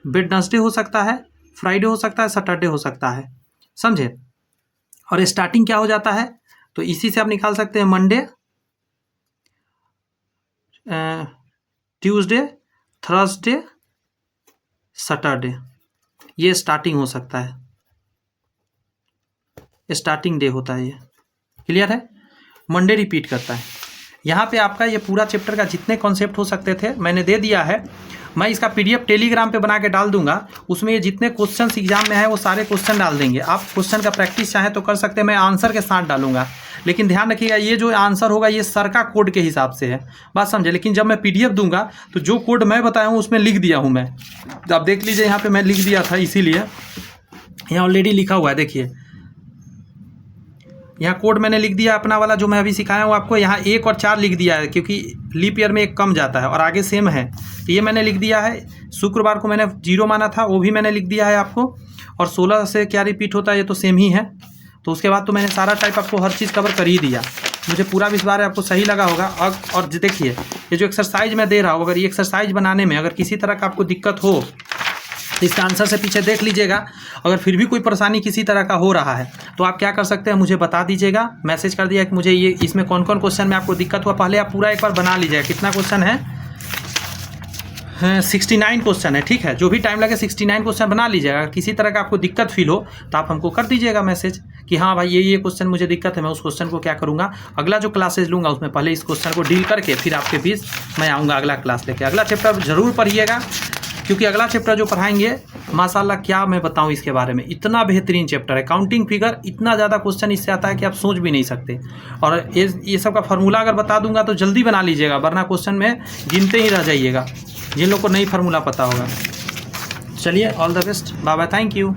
वेडनेसडे हो सकता है, फ्राइडे हो सकता है, सैटरडे हो सकता है, समझे। और स्टार्टिंग क्या हो जाता है, तो इसी से आप निकाल सकते हैं, मंडे, ट्यूसडे, थर्सडे, सैटरडे, ये स्टार्टिंग हो सकता है, स्टार्टिंग डे होता है ये। क्लियर है? मंडे रिपीट करता है। यहाँ पे आपका ये पूरा चैप्टर का जितने कॉन्सेप्ट हो सकते थे मैंने दे दिया है। मैं इसका PDF टेलीग्राम पे बना के डाल दूंगा, उसमें ये जितने क्वेश्चंस एग्जाम में है वो सारे क्वेश्चन डाल देंगे। आप क्वेश्चन का प्रैक्टिस चाहें तो कर सकते हैं, मैं आंसर के साथ डालूंगा। लेकिन ध्यान रखिएगा, ये जो आंसर होगा ये सर का कोड के हिसाब से है, बात समझे। लेकिन जब मैं PDF दूंगा तो जो कोड मैं बताया हूँ उसमें लिख दिया हूँ मैं, तो आप देख लीजिए, यहाँ पर मैं लिख दिया था, इसीलिए यहाँ ऑलरेडी लिखा हुआ है। देखिए यहाँ कोड मैंने लिख दिया अपना वाला, जो मैं अभी सिखाया हूँ आपको। यहाँ 1 और 4 लिख दिया है क्योंकि लीप ईयर में 1 कम जाता है और आगे सेम है, तो ये मैंने लिख दिया है। शुक्रवार को मैंने 0 माना था, वो भी मैंने लिख दिया है आपको। और 16 से क्या रिपीट होता है, ये तो सेम ही है। तो उसके बाद तो मैंने सारा टाइप आपको हर चीज़ कवर कर ही दिया। मुझे पूरा विश्वास है आपको सही लगा होगा। और देखिए ये जो एक्सरसाइज मैं दे रहा हूँ, अगर ये एक्सरसाइज बनाने में अगर किसी तरह का आपको दिक्कत हो तो इसका आंसर से पीछे देख लीजिएगा। अगर फिर भी कोई परेशानी किसी तरह का हो रहा है तो आप क्या कर सकते हैं, मुझे बता दीजिएगा, मैसेज कर दिया कि मुझे ये इसमें कौन कौन क्वेश्चन में आपको दिक्कत हुआ। पहले आप पूरा एक बार बना लीजिएगा। कितना क्वेश्चन है, 69 क्वेश्चन है, ठीक है। जो भी टाइम लगे 69 क्वेश्चन बना लीजिएगा। अगर किसी तरह का आपको दिक्कत फील हो तो आप हमको कर दीजिएगा मैसेज कि हाँ भाई ये क्वेश्चन मुझे दिक्कत है। मैं उस क्वेश्चन को क्या करूँगा, अगला जो क्लासेज लूँगा उसमें पहले इस क्वेश्चन को डील करके फिर आपके बीच मैं आऊँगा अगला क्लास लेके। अगला चैप्टर ज़रूर पढ़िएगा क्योंकि अगला चैप्टर जो पढ़ाएंगे माशाल्लाह क्या मैं बताऊं इसके बारे में, इतना बेहतरीन चैप्टर है। काउंटिंग फिगर, इतना ज़्यादा क्वेश्चन इससे आता है कि आप सोच भी नहीं सकते। और ये सब का फार्मूला अगर बता दूंगा तो जल्दी बना लीजिएगा, वरना क्वेश्चन में गिनते ही रह जाइएगा जिन लोग को नहीं फार्मूला पता होगा। चलिए, all the best, bye bye, thank you.